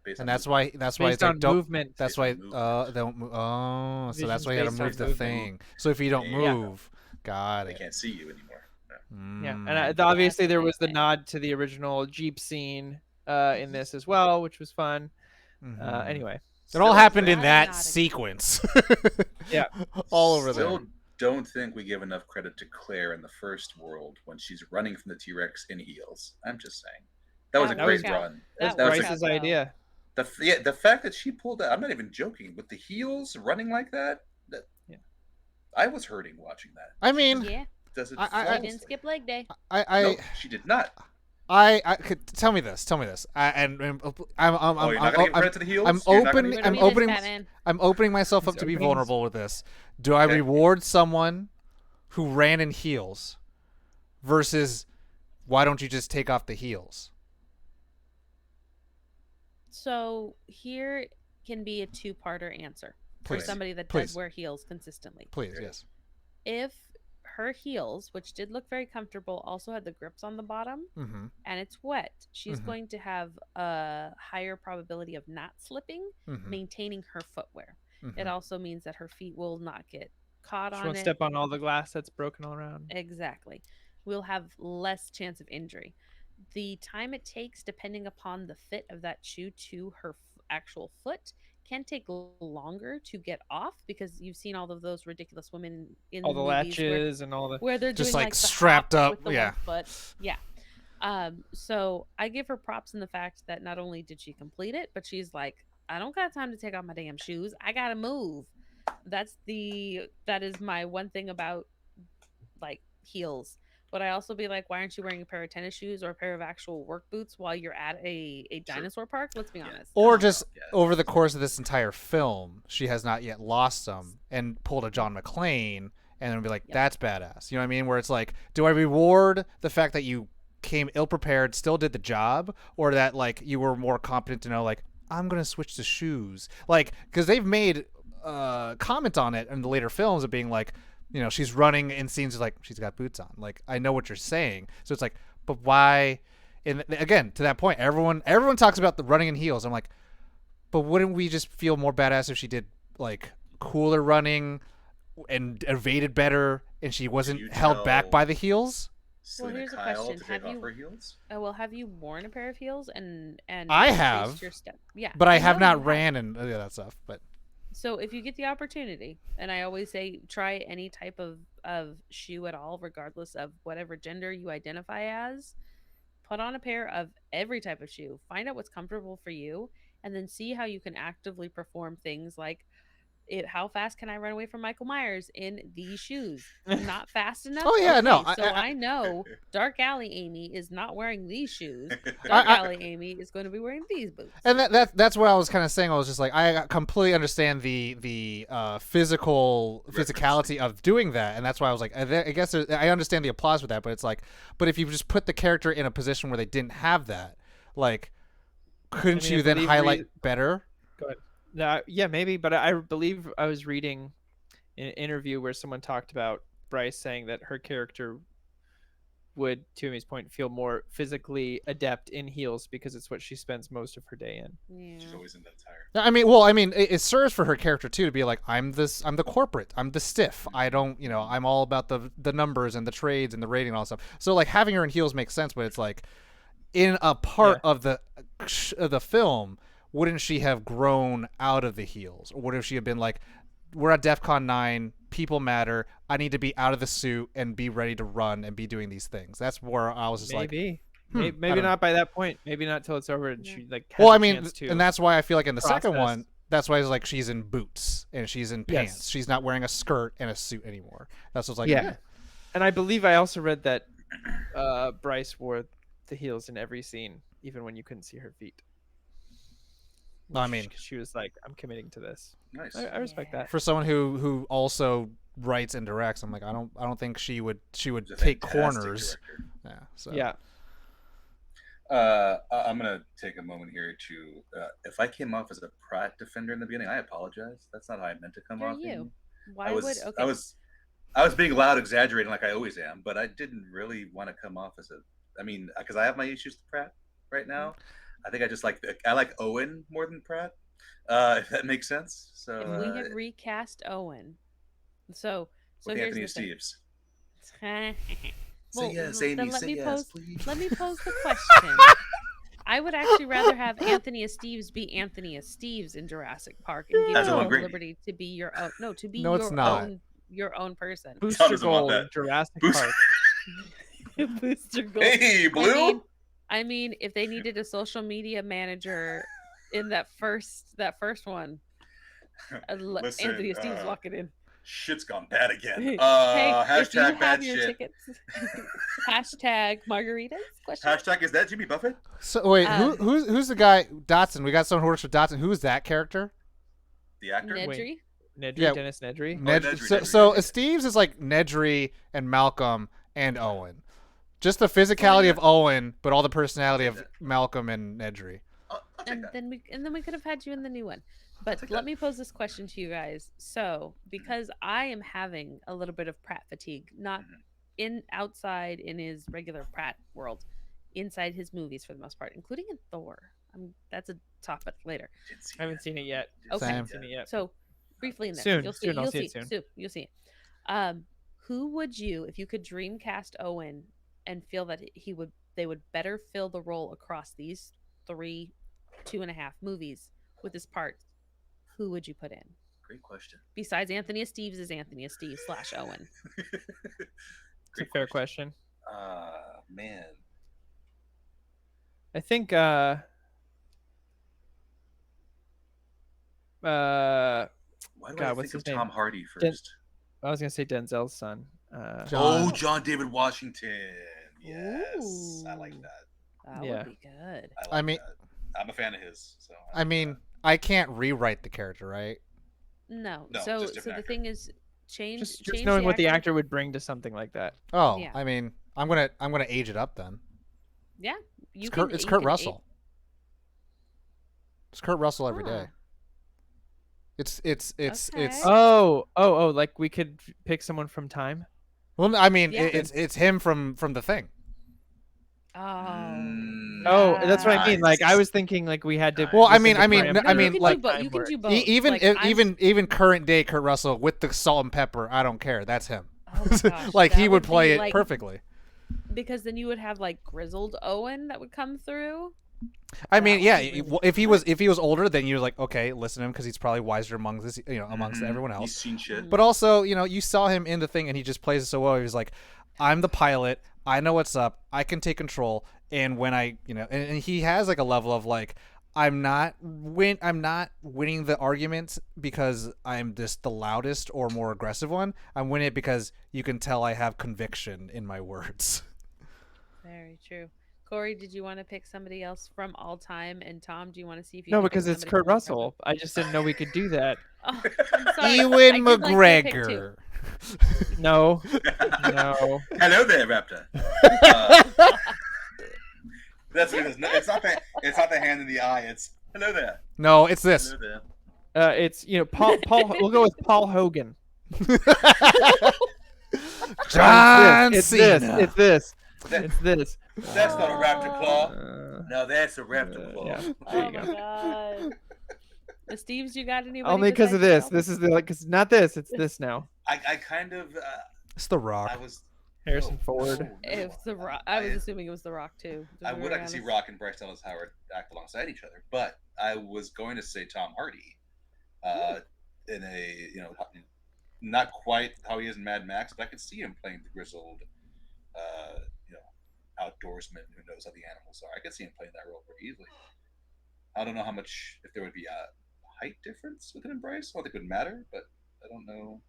Based and on that's why Based it's like on don't. movement. That's based why on movement. they don't move. Oh, so that's Vision's why you got to based on move the movement. thing. So if you don't Yeah. move, got they it. can't see you anymore. No. Yeah, Mm. and obviously there was the okay. nod to the original Jeep scene in this as well, which was fun. Mhm. Anyway, It Still all happened in Nodding, that nodding. sequence. Yeah. all over Still there. don't think we give enough credit to Claire in the first world when she's running from the T-Rex in heels. I'm just saying. That was a That great worked out. run. That That was worked a- out. Bryce's idea. the fact that she pulled that, I'm not even joking, with the heels running like that, Yeah. I was hurting watching that. I mean, Yeah, Does it I- she flawlessly. didn't skip leg day. I No, she did not. I could tell me this. I'm Oh, you're not gonna give I'm, credit to the heels? I'm You're not gonna open- give What do I'm you credit- mean, opening- Batman? I'm opening myself up He's to be opening his- vulnerable with this. Do I Okay. reward someone who ran in heels versus why don't you just take off the heels? So here can be a two-parter answer for Please. somebody that Please. does wear heels consistently. Please, There it yes. If her heels, which did look very comfortable, also had the grips on the bottom, Mm-hmm. and it's wet, she's Mhm. going to have a higher probability of not slipping, Mm-hmm. maintaining her footwear. Mm-hmm. It also means that her feet will not get caught She on won't it. step on all the glass that's broken all around. Exactly. We'll have less chance of injury. The time it takes, depending upon the fit of that shoe to her actual foot, can take longer to get off, because you've seen all of those ridiculous women in All the movies latches and all the. where they're Just, doing like, the strapped hop up, with the yeah. one foot. Yeah. So I give her props in the fact that not only did she complete it, but she's like, I don't got time to take off my damn shoes. I gotta move. That is my one thing about like heels. But I also be like, why aren't you wearing a pair of tennis shoes or a pair of actual work boots while you're at a dinosaur park? Let's be honest. Or just over the course of this entire film, she has not yet lost them and pulled a John McClane and then be like, that's badass. You know what I mean? Where it's like, do I reward the fact that you came ill prepared, still did the job, or that like you were more competent to know like, I'm gonna switch to shoes, like, because they've made comment on it in the later films of being like, you know, she's running in scenes like she's got boots on. Like, I know what you're saying. So it's like, but why? And again, to that point, everyone talks about the running in heels. I'm like, but wouldn't we just feel more badass if she did like cooler running and evaded better, and she wasn't held back by the heels? Selena here's a Kyle question. to Have take off you- her heels? Well, have you worn a pair of heels and I traced have, your step? Yeah, but I have know you not ran and that stuff. But So if you get the opportunity, and I always say try any type of shoe at all, regardless of whatever gender you identify as, put on a pair of every type of shoe. Find out what's comfortable for you, and then see how you can actively perform things like how fast can I run away from Michael Myers in these shoes? Not fast enough. Oh, yeah, no, So I know Dark Alley Amy is not wearing these shoes. Dark I- Alley Amy is going to be wearing these boots. and that's what I was kind of saying. I was just like, I completely understand the physicality of doing that, and that's why I was like, I guess I understand the applause for that, but it's like, but if you just put the character in a position where they didn't have that, like, couldn't you then highlight better? Go ahead. No, yeah, maybe, but I believe I was reading an interview where someone talked about Bryce saying that her character would, to Amy's point, feel more physically adept in heels because it's what she spends most of her day in. Yeah. She's always in that tire. I mean, it serves for her character too to be like, I'm the corporate, I'm the stiff. I don't, you know, I'm all about the numbers and the trades and the rating and all that stuff. So like having her in heels makes sense, but it's like in a part of the film, wouldn't she have grown out of the heels? Or would she have been like, we're at DEFCON 9, people matter, I need to be out of the suit and be ready to run and be doing these things? That's where I was just Maybe maybe not by that point. Maybe not till it's over and she like has well, a I mean, chance to and that's why I feel like in the second process. one, that's why it's like she's in boots and she's in pants. Yes. She's not wearing a skirt and a suit anymore. That's what's like, yeah. And I believe I also read that Bryce wore the heels in every scene, even when you couldn't see her feet. I mean, she was like, I'm committing to this. Nice. I respect that. for someone who also writes and directs, I'm like, I don't think she would She's a take fantastic corners. director. Yeah. So Yeah. I'm gonna take a moment here to if I came off as a Pratt defender in the beginning, I apologize. That's not how I meant to come You're off. you. Amy. Why I was would okay? I was being loud, exaggerating like I always am, but I didn't really want to come off as a. I mean, because I have my issues with Pratt right now. I think I like Owen more than Pratt. If that makes sense. So If we had recast Owen, so with here's Anthony the thing. Steves. Well, Say yes, then Amy. let Say me yes, pose. please. Let me pose the question. I would actually rather have Anthony Steves be Anthony Steves in Jurassic Park and give That's you Owen the Grady. liberty to be your own. No, to be No, it's your not. own. Your own person. Booster doesn't want goal in that. Jurassic Booster- Park. Booster goal. Hey, Blue. I mean, if they needed a social media manager in that first one, Listen, Anthony Steves walking in. Shit's gone bad again. Hey, if you Hashtag have bad your shit. tickets, hashtag margaritas? Question. Hashtag is that Jimmy Buffett? So wait, who's the guy? Dotson. We got someone who works for Dotson. Who's that character? The actor? Nedry. Nedry, Yeah. Dennis Nedry. Nedry. So Steves is like Nedry and Malcolm and Owen. Just the physicality of Owen, but all the personality of Malcolm and Nedry. I'll take And that. then we could have had you in the new one. But take let that. me pose this question to you guys. So, because I am having a little bit of Pratt fatigue, not outside in his regular Pratt world, inside his movies for the most part, including in Thor. That's a topic later. Didn't see I haven't it. seen it yet. Didn't see Okay. Same. it Seen it yet. So, briefly in this, Soon, you'll see. soon, I'll You'll see see. it soon. You'll see. Who would you, if you could dreamcast Owen and feel that they would better fill the role across these 2.5 movies with his part? Who would you put in? Great question. Besides Anthony Esteves is Anthony Esteves / Owen. It's a fair question. Man. I think Why do God, I what's think of his name? Tom Hardy Den- first? I was gonna say Denzel's son. John- John David Washington. Yes, I like Ooh. that. That Yeah. would be good. I like mean- that. I'm a fan of his. So I mean, I can't rewrite the character, right? No. No, so just different the actor. thing is change Just knowing what the actor would bring to something like that. Oh, Yeah. I mean, I'm gonna age it up then. Yeah. It's can- Kurt, it's you Kurt can Russell. It's Kurt Russell every day. Huh. It's Okay. Oh, like we could pick someone from Time. well, I mean, Yeah. it's him from the thing. Oh. Oh, that's what I mean. Like I Nice. was thinking, like we had to. Well, I listen mean- to I mean- parameters no, I mean, of, you can like, do both. time You can work. do both. Even Like, I'm- even current day Kurt Russell with the salt and pepper, I don't care. That's him. Oh my gosh, Like that he would be, play it like- perfectly. because then you would have like grizzled Owen that would come through. I That mean, would yeah. be really If he was older, then you're like, okay, listen to him because he's probably wiser amongst Mhm. everyone He's else. seen shit. But also, you saw him in the thing, and he just plays it so well. He was like, I'm the pilot. I know what's up. I can take control. And when and he has like a level of like, I'm not winning the argument because I'm just the loudest or more aggressive one. I'm winning it because you can tell I have conviction in my words. Very true. Corey, did you want to pick somebody else from all time? And Tom, do you want to see if you No, can pick because it's somebody Kurt from the present? Russell. I just didn't know we could do that. Oh, I'm sorry. Ewan I did like your pick, too. McGregor. No, no. Hello there, Raptor. That's what it is. No, it's not the hand in the eye. It's hello there. No, it's this. Hello there. It's Paul. We'll go with Paul Hogan. John It's Cena. this. It's this. It's this. That's not a raptor claw. Uh, No, that's a raptor claw. yeah. There Oh you my go. god. The Steves, you got anybody? Only because of besides this. yourself? This is because not this. It's this now. I kind of It's The Rock. I was Harrison no, Ford. no, no. If the Rock, I was assuming it was the Rock too. to I be would very like to see honest. Rock and Bryce Dallas Howard act alongside each other, but I was going to say Tom Hardy, in a not quite how he is in Mad Max, but I could see him playing the grizzled, outdoorsman who knows how the animals are. I could see him playing that role pretty easily. I don't know how much if there would be a height difference with him and Bryce. I don't think it would matter, but I don't know.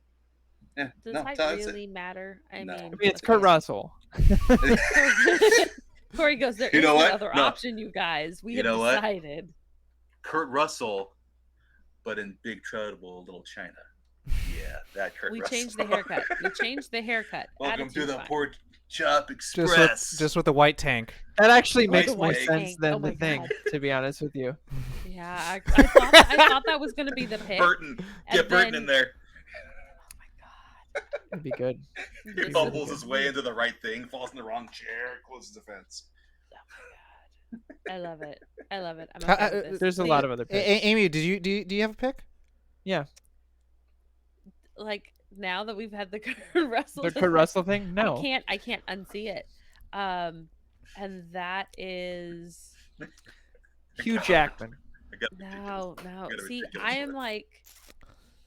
Yeah, Does no, height that's really matter? I No. mean, I I mean, it's okay. Kurt Russell. it. Corey goes, there You is know what? another No. option, you guys. We You have know what? decided. Kurt Russell, but in Big Trouble Little China. Yeah, that Kurt We Russell. changed the haircut. We changed the haircut. Welcome to Attitude's the fine. Pork Chop just Express. with the white tank. That actually White makes more Snake. sense than Oh my the thing, God. to be honest with you. Yeah, I thought that was going to be the pick. Burton. And Get Burton then- in there. That'd be good. He This is- bubbles his way into the right thing, falls in the wrong chair, closes the fence. Oh my god. I love it. I love it. I'm Ha- okay with this. There's a See, lot of other picks. Amy, do you have a pick? Yeah, like now that we've had the Kurt Russell. the Kurt Russell thing. No, I can't unsee it. And that is Hugh Jackman. I got no. Gotta be See, ridiculous I am for it. like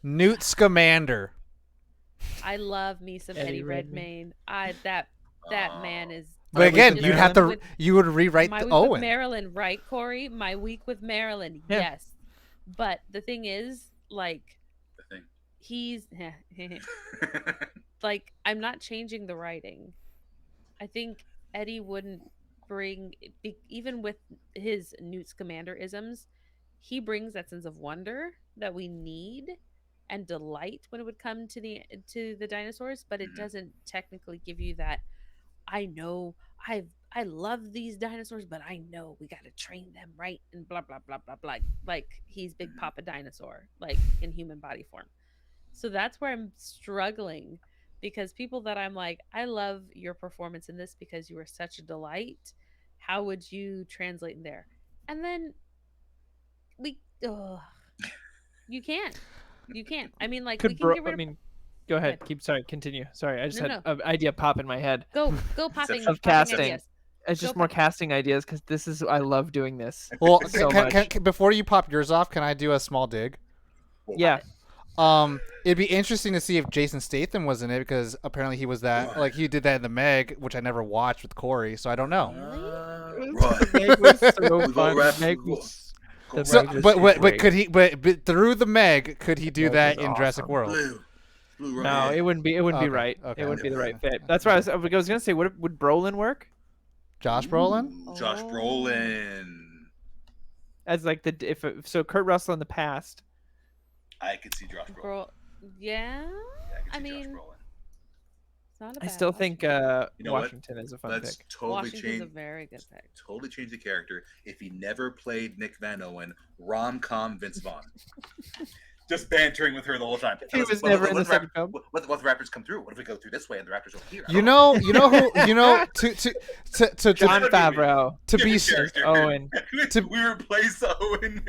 Newt Scamander. I love me some Eddie Eddie Redmayne. That man is. But My Week again, with you'd have to Marilyn. you would rewrite My the week with Owen. Marilyn, right, Corey? My week with Marilyn, Yeah. yes. But the thing is, like, the thing. he's like, I'm not changing the writing. I think Eddie wouldn't bring, even with his Newt Scamander isms, he brings that sense of wonder that we need and delight when it would come to the dinosaurs, but it Mhm. doesn't technically give you that I know I love these dinosaurs, but I know we got to train them right and blah blah blah blah blah. Like he's Big Papa Dinosaur, like in human body form. So that's where I'm struggling because people that I'm like, I love your performance in this because you were such a delight. How would you translate in there? And then we, ugh, you can't. You can't. I mean, like we Could can get rid of. go ahead. ahead. Continue. Sorry, I just No, had no. an idea pop in my head Go popping, of popping casting. ideas. It's just Go more for it. casting ideas because this is I love doing this. Well, So before you pop yours off, can I do a small dig? Yeah, It'd be interesting to see if Jason Statham was in it because apparently he was that. Like he did that in the Meg, which I never watched with Corey, so I don't know. Right. Meg was so We go fun. rap- Meg we go- was go the So, Meg was but great. could he? But through the Meg, could he do Meg that was in Jurassic awesome. World? Blue right No, here. it wouldn't be. It wouldn't be Okay, right. okay. It wouldn't be the right fit. That's why I was gonna say, would Brolin work Josh Brolin? Ooh, Josh Oh. Brolin. as like the if so Kurt Russell in the past? I could see Josh Brolin. Girl, yeah. Yeah, I I could see mean, Josh Brolin. it's not a I bad still think option. You know what? Washington is a fun Let's pick. totally Washington's a change. very good pick. Totally change the character. If he never played Nick Van Owen, rom-com Vince Vaughn. Just bantering with her the whole time. He was never in the second film. What if the Raptors come through? What if we go through this way and the Raptors over here? You know who? To John Give Favreau, to Give be me s- character. Owen, we replace Owen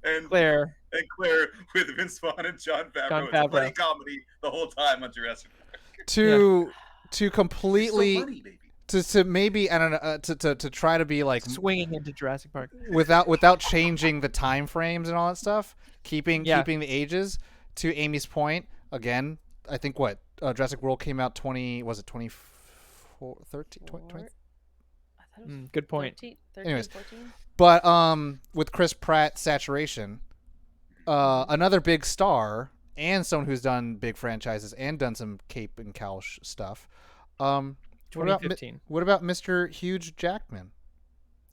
and Claire. Claire with Vince Vaughn and John Favreau. John It's a buddy Favreau. comedy the whole time on Jurassic Park. to It's so completely funny, baby. to maybe I don't know to try to be like Swinging into Jurassic Park. without changing the time frames and all that stuff, keeping Yeah. the ages. To Amy's point, again, I think Jurassic World came out 13, 20, I thought it was Good point. 13, Anyways. 14. But with Chris Pratt saturation, another big star and someone who's done big franchises and done some cape and cowl stuff. What about 2015. what about Mr. Huge Jackman?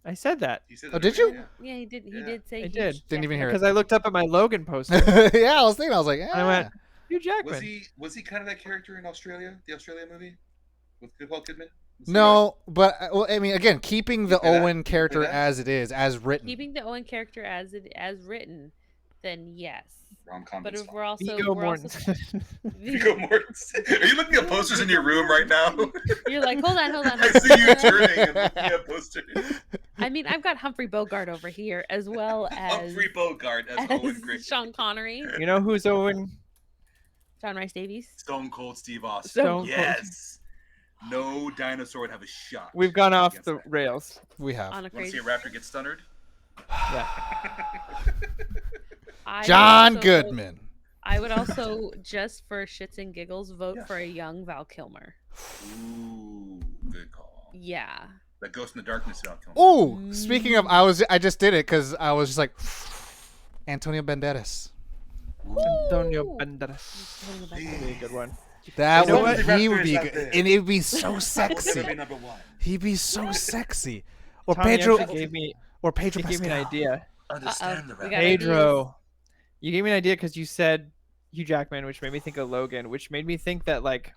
I said that He said Oh, that did earlier, you? Yeah, he did. He Yeah. did say. I huge did. Didn't even hear Jackman. because I looked up at my Logan poster Yeah, I was thinking. I was like, and I went, Hugh Yeah. Jackman. Was he kind of that character in Australia, the Australia movie with Nicole Kidman? Was he no, but well, I mean, again, keeping the You say that? Owen You say character that? as it is, as written. Keeping the Owen character as written, then yes. rom-com? But Vince if Vaughn? we're also Viggo we're also Mortensen. Viggo Mortensen. Are you looking at posters in your room right now? you're like, hold on. I see you turning and looking at posters. I mean, I've got Humphrey Bogart over here as well as Humphrey Bogart as Owen Green. Sean Connery, You know who's Owen? John Rice Davies. Stone Cold Steve Austin. Stone Cold. Yes. No dinosaur would have a shot. We've gone off against the that. rails. We have On a Want to crazy. see a raptor get stunnered? Yeah. I would John also vote- Goodman. I would also, just for shits and giggles, vote Yeah. for a young Val Kilmer. Ooh, good call. Yeah. That Ghost in the Darkness outcome. Oh, speaking of, I just did it because I was just like Antonio Banderas. Antonio Ooh. Banderas. Totally That'd back. be a good one. That You know would what? he would be Raptors good, out there. and it'd be so Will never sexy. be number one. He'd be so sexy. Or Tommy Pedro, actually gave me Pedro he gave me an Pascal. idea. Understand the we raptor. got Pedro. You gave me an idea because you said Hugh Jackman, which made me think of Logan, which made me think that like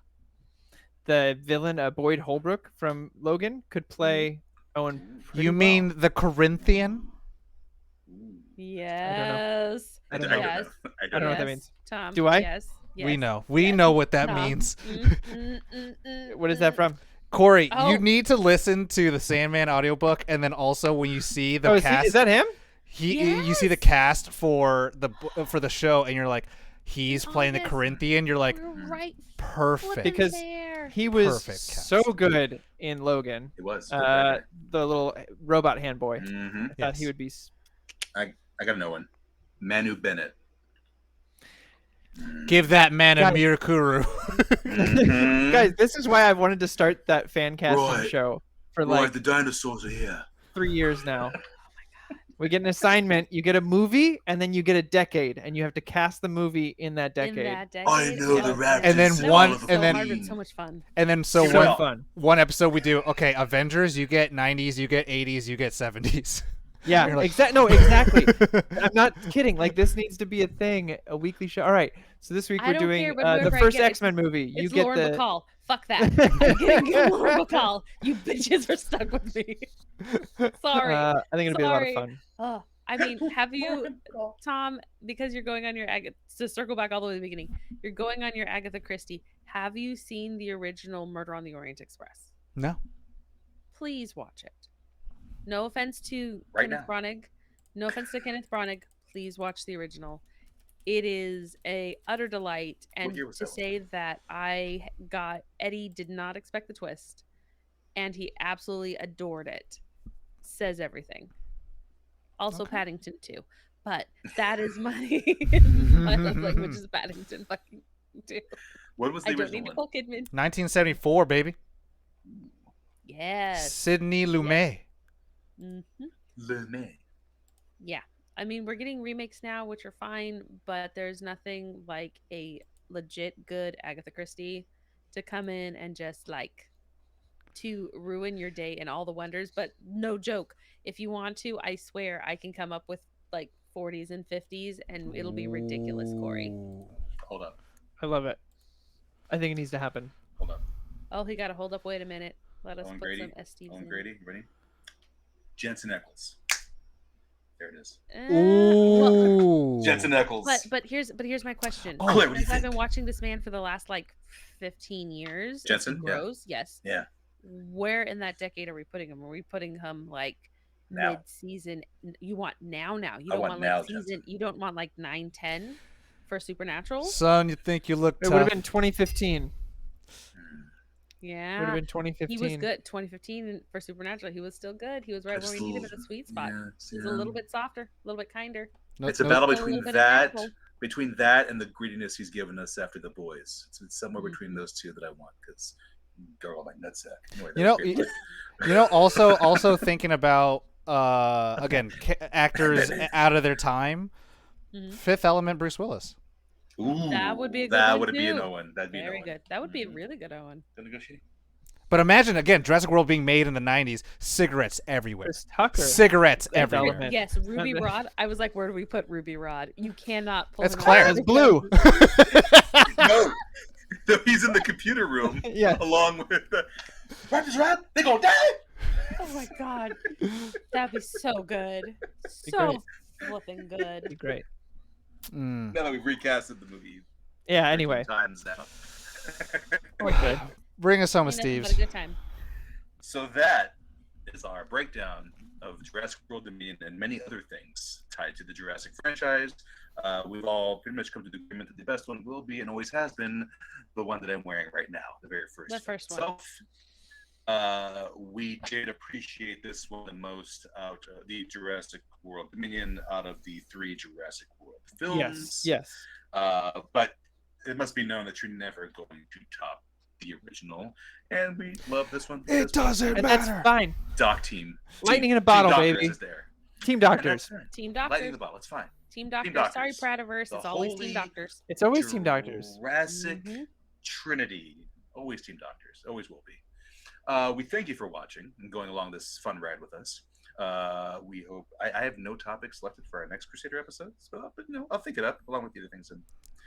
the villain Boyd Holbrook from Logan could play Owen. pretty You well. mean the Corinthian? Ooh. Yes. I don't don't know. know. Yes. I I don't know what that Yes. means. Tom. Do I? Yes. We yes, know. We yes. know what that Tom. means. What is that from? Corey, Oh. you need to listen to the Sandman audiobook, and then also when you see the Oh, cast, is that him? you see the cast for the show, and you're like, he's playing the Honest. Corinthian. You're like, We're right perfect. flipping Because there. He was Perfect so cast. good in Logan. It was. The little robot hand boy. Mm-hmm. I thought Yes. he would be. I got no one. Manu Bennett. Give that man a Guys. Mirakuru. Mhm. Guys, this is why I've wanted to start that fan casting Right. show for Right, like the dinosaurs are here. 3 years now. We get an assignment. You get a movie, and then you get a decade, and you have to cast the movie in that decade. In that decade. I know the Oh, raptors. And then smell one- of the and then- hard, queen. but so much fun. And then so See, So well, fun. one episode we do, okay, Avengers, you get 90s, you get 80s, you get 70s. Yeah, You're like- exactly. I'm not kidding. Like this needs to be a thing, a weekly show. All right. So this week I we're don't doing care, but the whoever I first get, X-Men movie. You It's get Lauren the Bacall. Fuck that. I'm getting Lauren Bacall. You bitches are stuck with me. Sorry. I think it'll be a lot of Sorry. fun. Oh, I mean, have you, Tom, because you're going on your to circle back all the way to the beginning, you're going on your Agatha Christie. Have you seen the original Murder on the Orient Express? No. Please watch it. No offense to Right Kenneth now. Branagh. No offense to Kenneth Branagh. Please watch the original. It is a utter delight. And year was to that one? say that Eddie did not expect the twist, and he absolutely adored it, says everything. Also Okay. Paddington too. But that is my love language is Paddington fucking too. What was the I don't original need one? Nicole Kidman. 1974, baby. Yes. Sidney Lumet. hmm Le Mans. Yeah. I mean, we're getting remakes now, which are fine, but there's nothing like a legit good Agatha Christie to come in and just like to ruin your day and all the wonders. But no joke, if you want to, I swear I can come up with like 40s and 50s and it'll be ridiculous, Corey. Ooh. Hold up. I love it. I think it needs to happen. Hold up. Oh, he got to hold up. Wait a minute. Let us Owen put Grady. some STs Owen in. Grady. You ready? Jensen Ackles. There it is. Well, Ooh. Jensen Ackles. but here's my question. Oh, Claire, what do you Because I've think? been watching this man for the last like 15 years. as he Jensen? Yeah. grows. Yes. Yeah. Where in that decade are we putting him? Are we putting him like Now. mid-season? You want now? You I don't want want now, like season. Jensen. You don't want like 9-10 for Supernatural. Son, you think you look It would have tough. been 2015. Would Yeah, have been 2015. he was good. 2015 for Supernatural, he was still good. He was right where we needed him in the sweet spot. He's a little bit softer, a little bit kinder. No- It's a no- battle Still a between little bit that, unnatural. and the greediness he's given us after the boys. It's somewhere Mhm. between those two that I want because girl, my nutsack. Anyway, You that know, was great. you know, also thinking about again actors out of their time. Mhm. Fifth Element, Bruce Willis. Ooh, That would be a good that one, would be an too. Owen. That'd be Very an Owen. good. That would be a Mhm. really good Owen. Gonna go shitty. But imagine again, Jurassic World being made in the '90s, cigarettes everywhere, Chris Tucker. cigarettes Fifth everywhere. Element. Yes, Ruby Rod. I was like, where do we put Ruby Rod? You cannot pull That's him out. Claire. That's blue. No, no, he's in the computer room Yeah. along with Raptors Rap. They gonna die. Oh my god, that'd be so good, Be so flipping good. Be great. Mm. Now that we've recasted the movie Yeah. 13 Anyway. times now. We're good. Bring us home with Ain't nothing but Steve's. a good time. So that is our breakdown of Jurassic World Dominion and many other things tied to the Jurassic franchise. We've all pretty much come to the agreement that the best one will be and always has been the one that I'm wearing right now, the very first. The film first one. itself. We did appreciate this one the most out of the Jurassic World Dominion out of the 3 Jurassic World films. Yes. But it must be known that you're never going to top the original, and we love this one. It doesn't And that's matter. fine. Doc team. Lightning Team- in a bottle, Team Doctors baby. is there. Team And doctors. that's fine. Team Lightning in Doctors. the bottle. It's fine. Team Doctors. Doctors. Sorry, Pradaverse. The It's always Team holy- Doctors. It's always Team Doctors. Jurassic Mhm. Trinity. Always Team Doctors. Always will be. We thank you for watching and going along this fun ride with us. We hope I have no topics selected for our next Crusader episodes, but I'll think it up along with the other things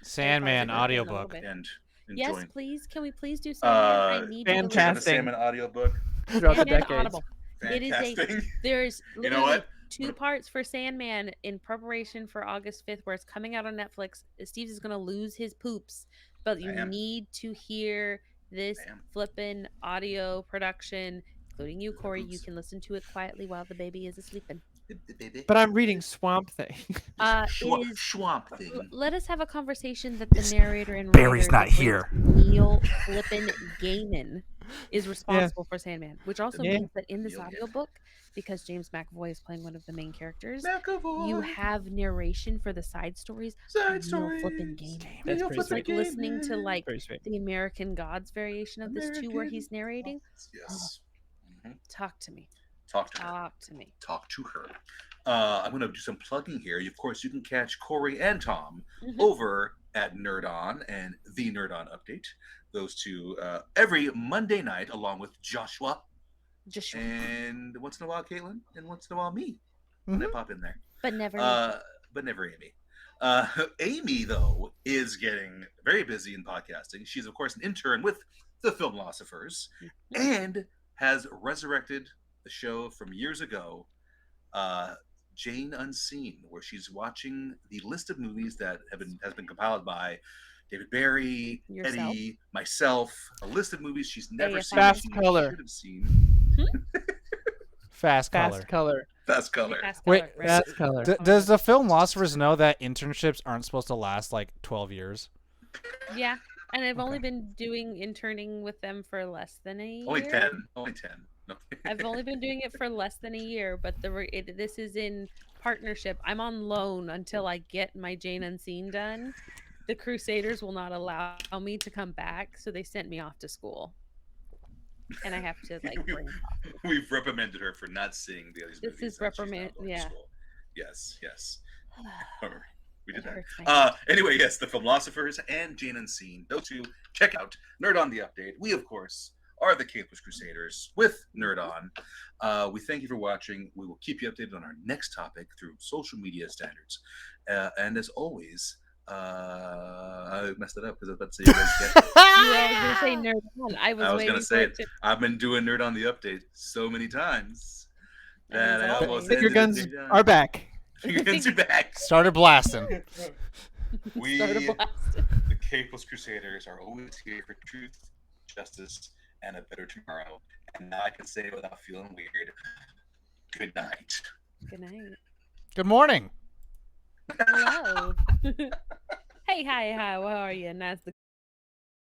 Sandman It'll probably take a little audiobook. bit. and Yes, enjoying. please. Can we please do Sandman? I need to Check out listen. the Fantastic. Salmon audiobook. Throughout the Sandman decades. Audible. It is a- Fantastic. There's You know literally what? 2 parts for Sandman in preparation for August 5th, where it's coming out on Netflix. Steve is gonna lose his poops, but you I am. need to hear this I am. flippin' audio production, including you, Corey. You Poops. can listen to it quietly while the baby is asleeping. But I'm reading Swamp Thing. It is. Swamp Thing. Let us have a conversation that the narrator and Barry's writer, not the great here. Neil Flippin Gaiman is responsible for Sandman, which also Yeah. means that in this Neil Gaiman. audiobook, because James McAvoy is playing one of the main characters, McAvoy. you have narration for the side stories. Side Neil stories. Flippin Gaiman. That's Neil pretty It's like sweet. listening to like Very sweet. the American Gods variation of this too, where he's narrating. Yes. Mhm. Talk to me. Talk to her. Talk to me. Talk to her. I'm going to do some plugging here. Of course, you can catch Corey and Tom Mhm. over at Nerd On and the Nerd On Update. Those two every Monday night, along with Joshua Just and once in a while Caitlin and once in a while me. when I pop in there. But never. But never Amy. Amy, though, is getting very busy in podcasting. She's, of course, an intern with the Filmlosophers and has resurrected the show from years ago, Jane Unseen, where she's watching the list of movies that has been compiled by David Barry, Yourself. Eddie, myself, a list of movies she's never seen. Fast she Color. should have seen. Fast color. Fast color. Fast Color. Wait, Fast color. Does the Filmlosophers know that internships aren't supposed to last like 12 years? Yeah, and I've only been doing interning with them for less than a year. Only 10. Only 10. No. I've only been doing it for less than a year, but this is in partnership. I'm on loan until I get my Jane Unseen done. The Crusaders will not allow me to come back, so they sent me off to school. And I have to like bring. We've reprimanded her for not seeing the other movies. This is that she's not reprimand. going to Yeah. school. Yes. Remember, we did It that. hurts my Anyway, yes, the Filmlosophers and Jane Unseen. Those two, check out Nerd On the Update. We, of course, are the Capeless Crusaders with Nerd On. We thank you for watching. We will keep you updated on our next topic through social media standards. And as always, I messed it up because I was about to say you guys get it. I was gonna say Nerd On. I was going waiting to say for it. it to. I've been doing Nerd On the Update so many times that I As almost always. Finger ended guns it are back. Finger guns are back. Started blasting. We, Start a blast. the Capeless Crusaders, are always here for truth, justice, and a better tomorrow. And now I can say it without feeling weird. Good night. Good night. Good morning. Hello. Hey, hi, how are you? Nice to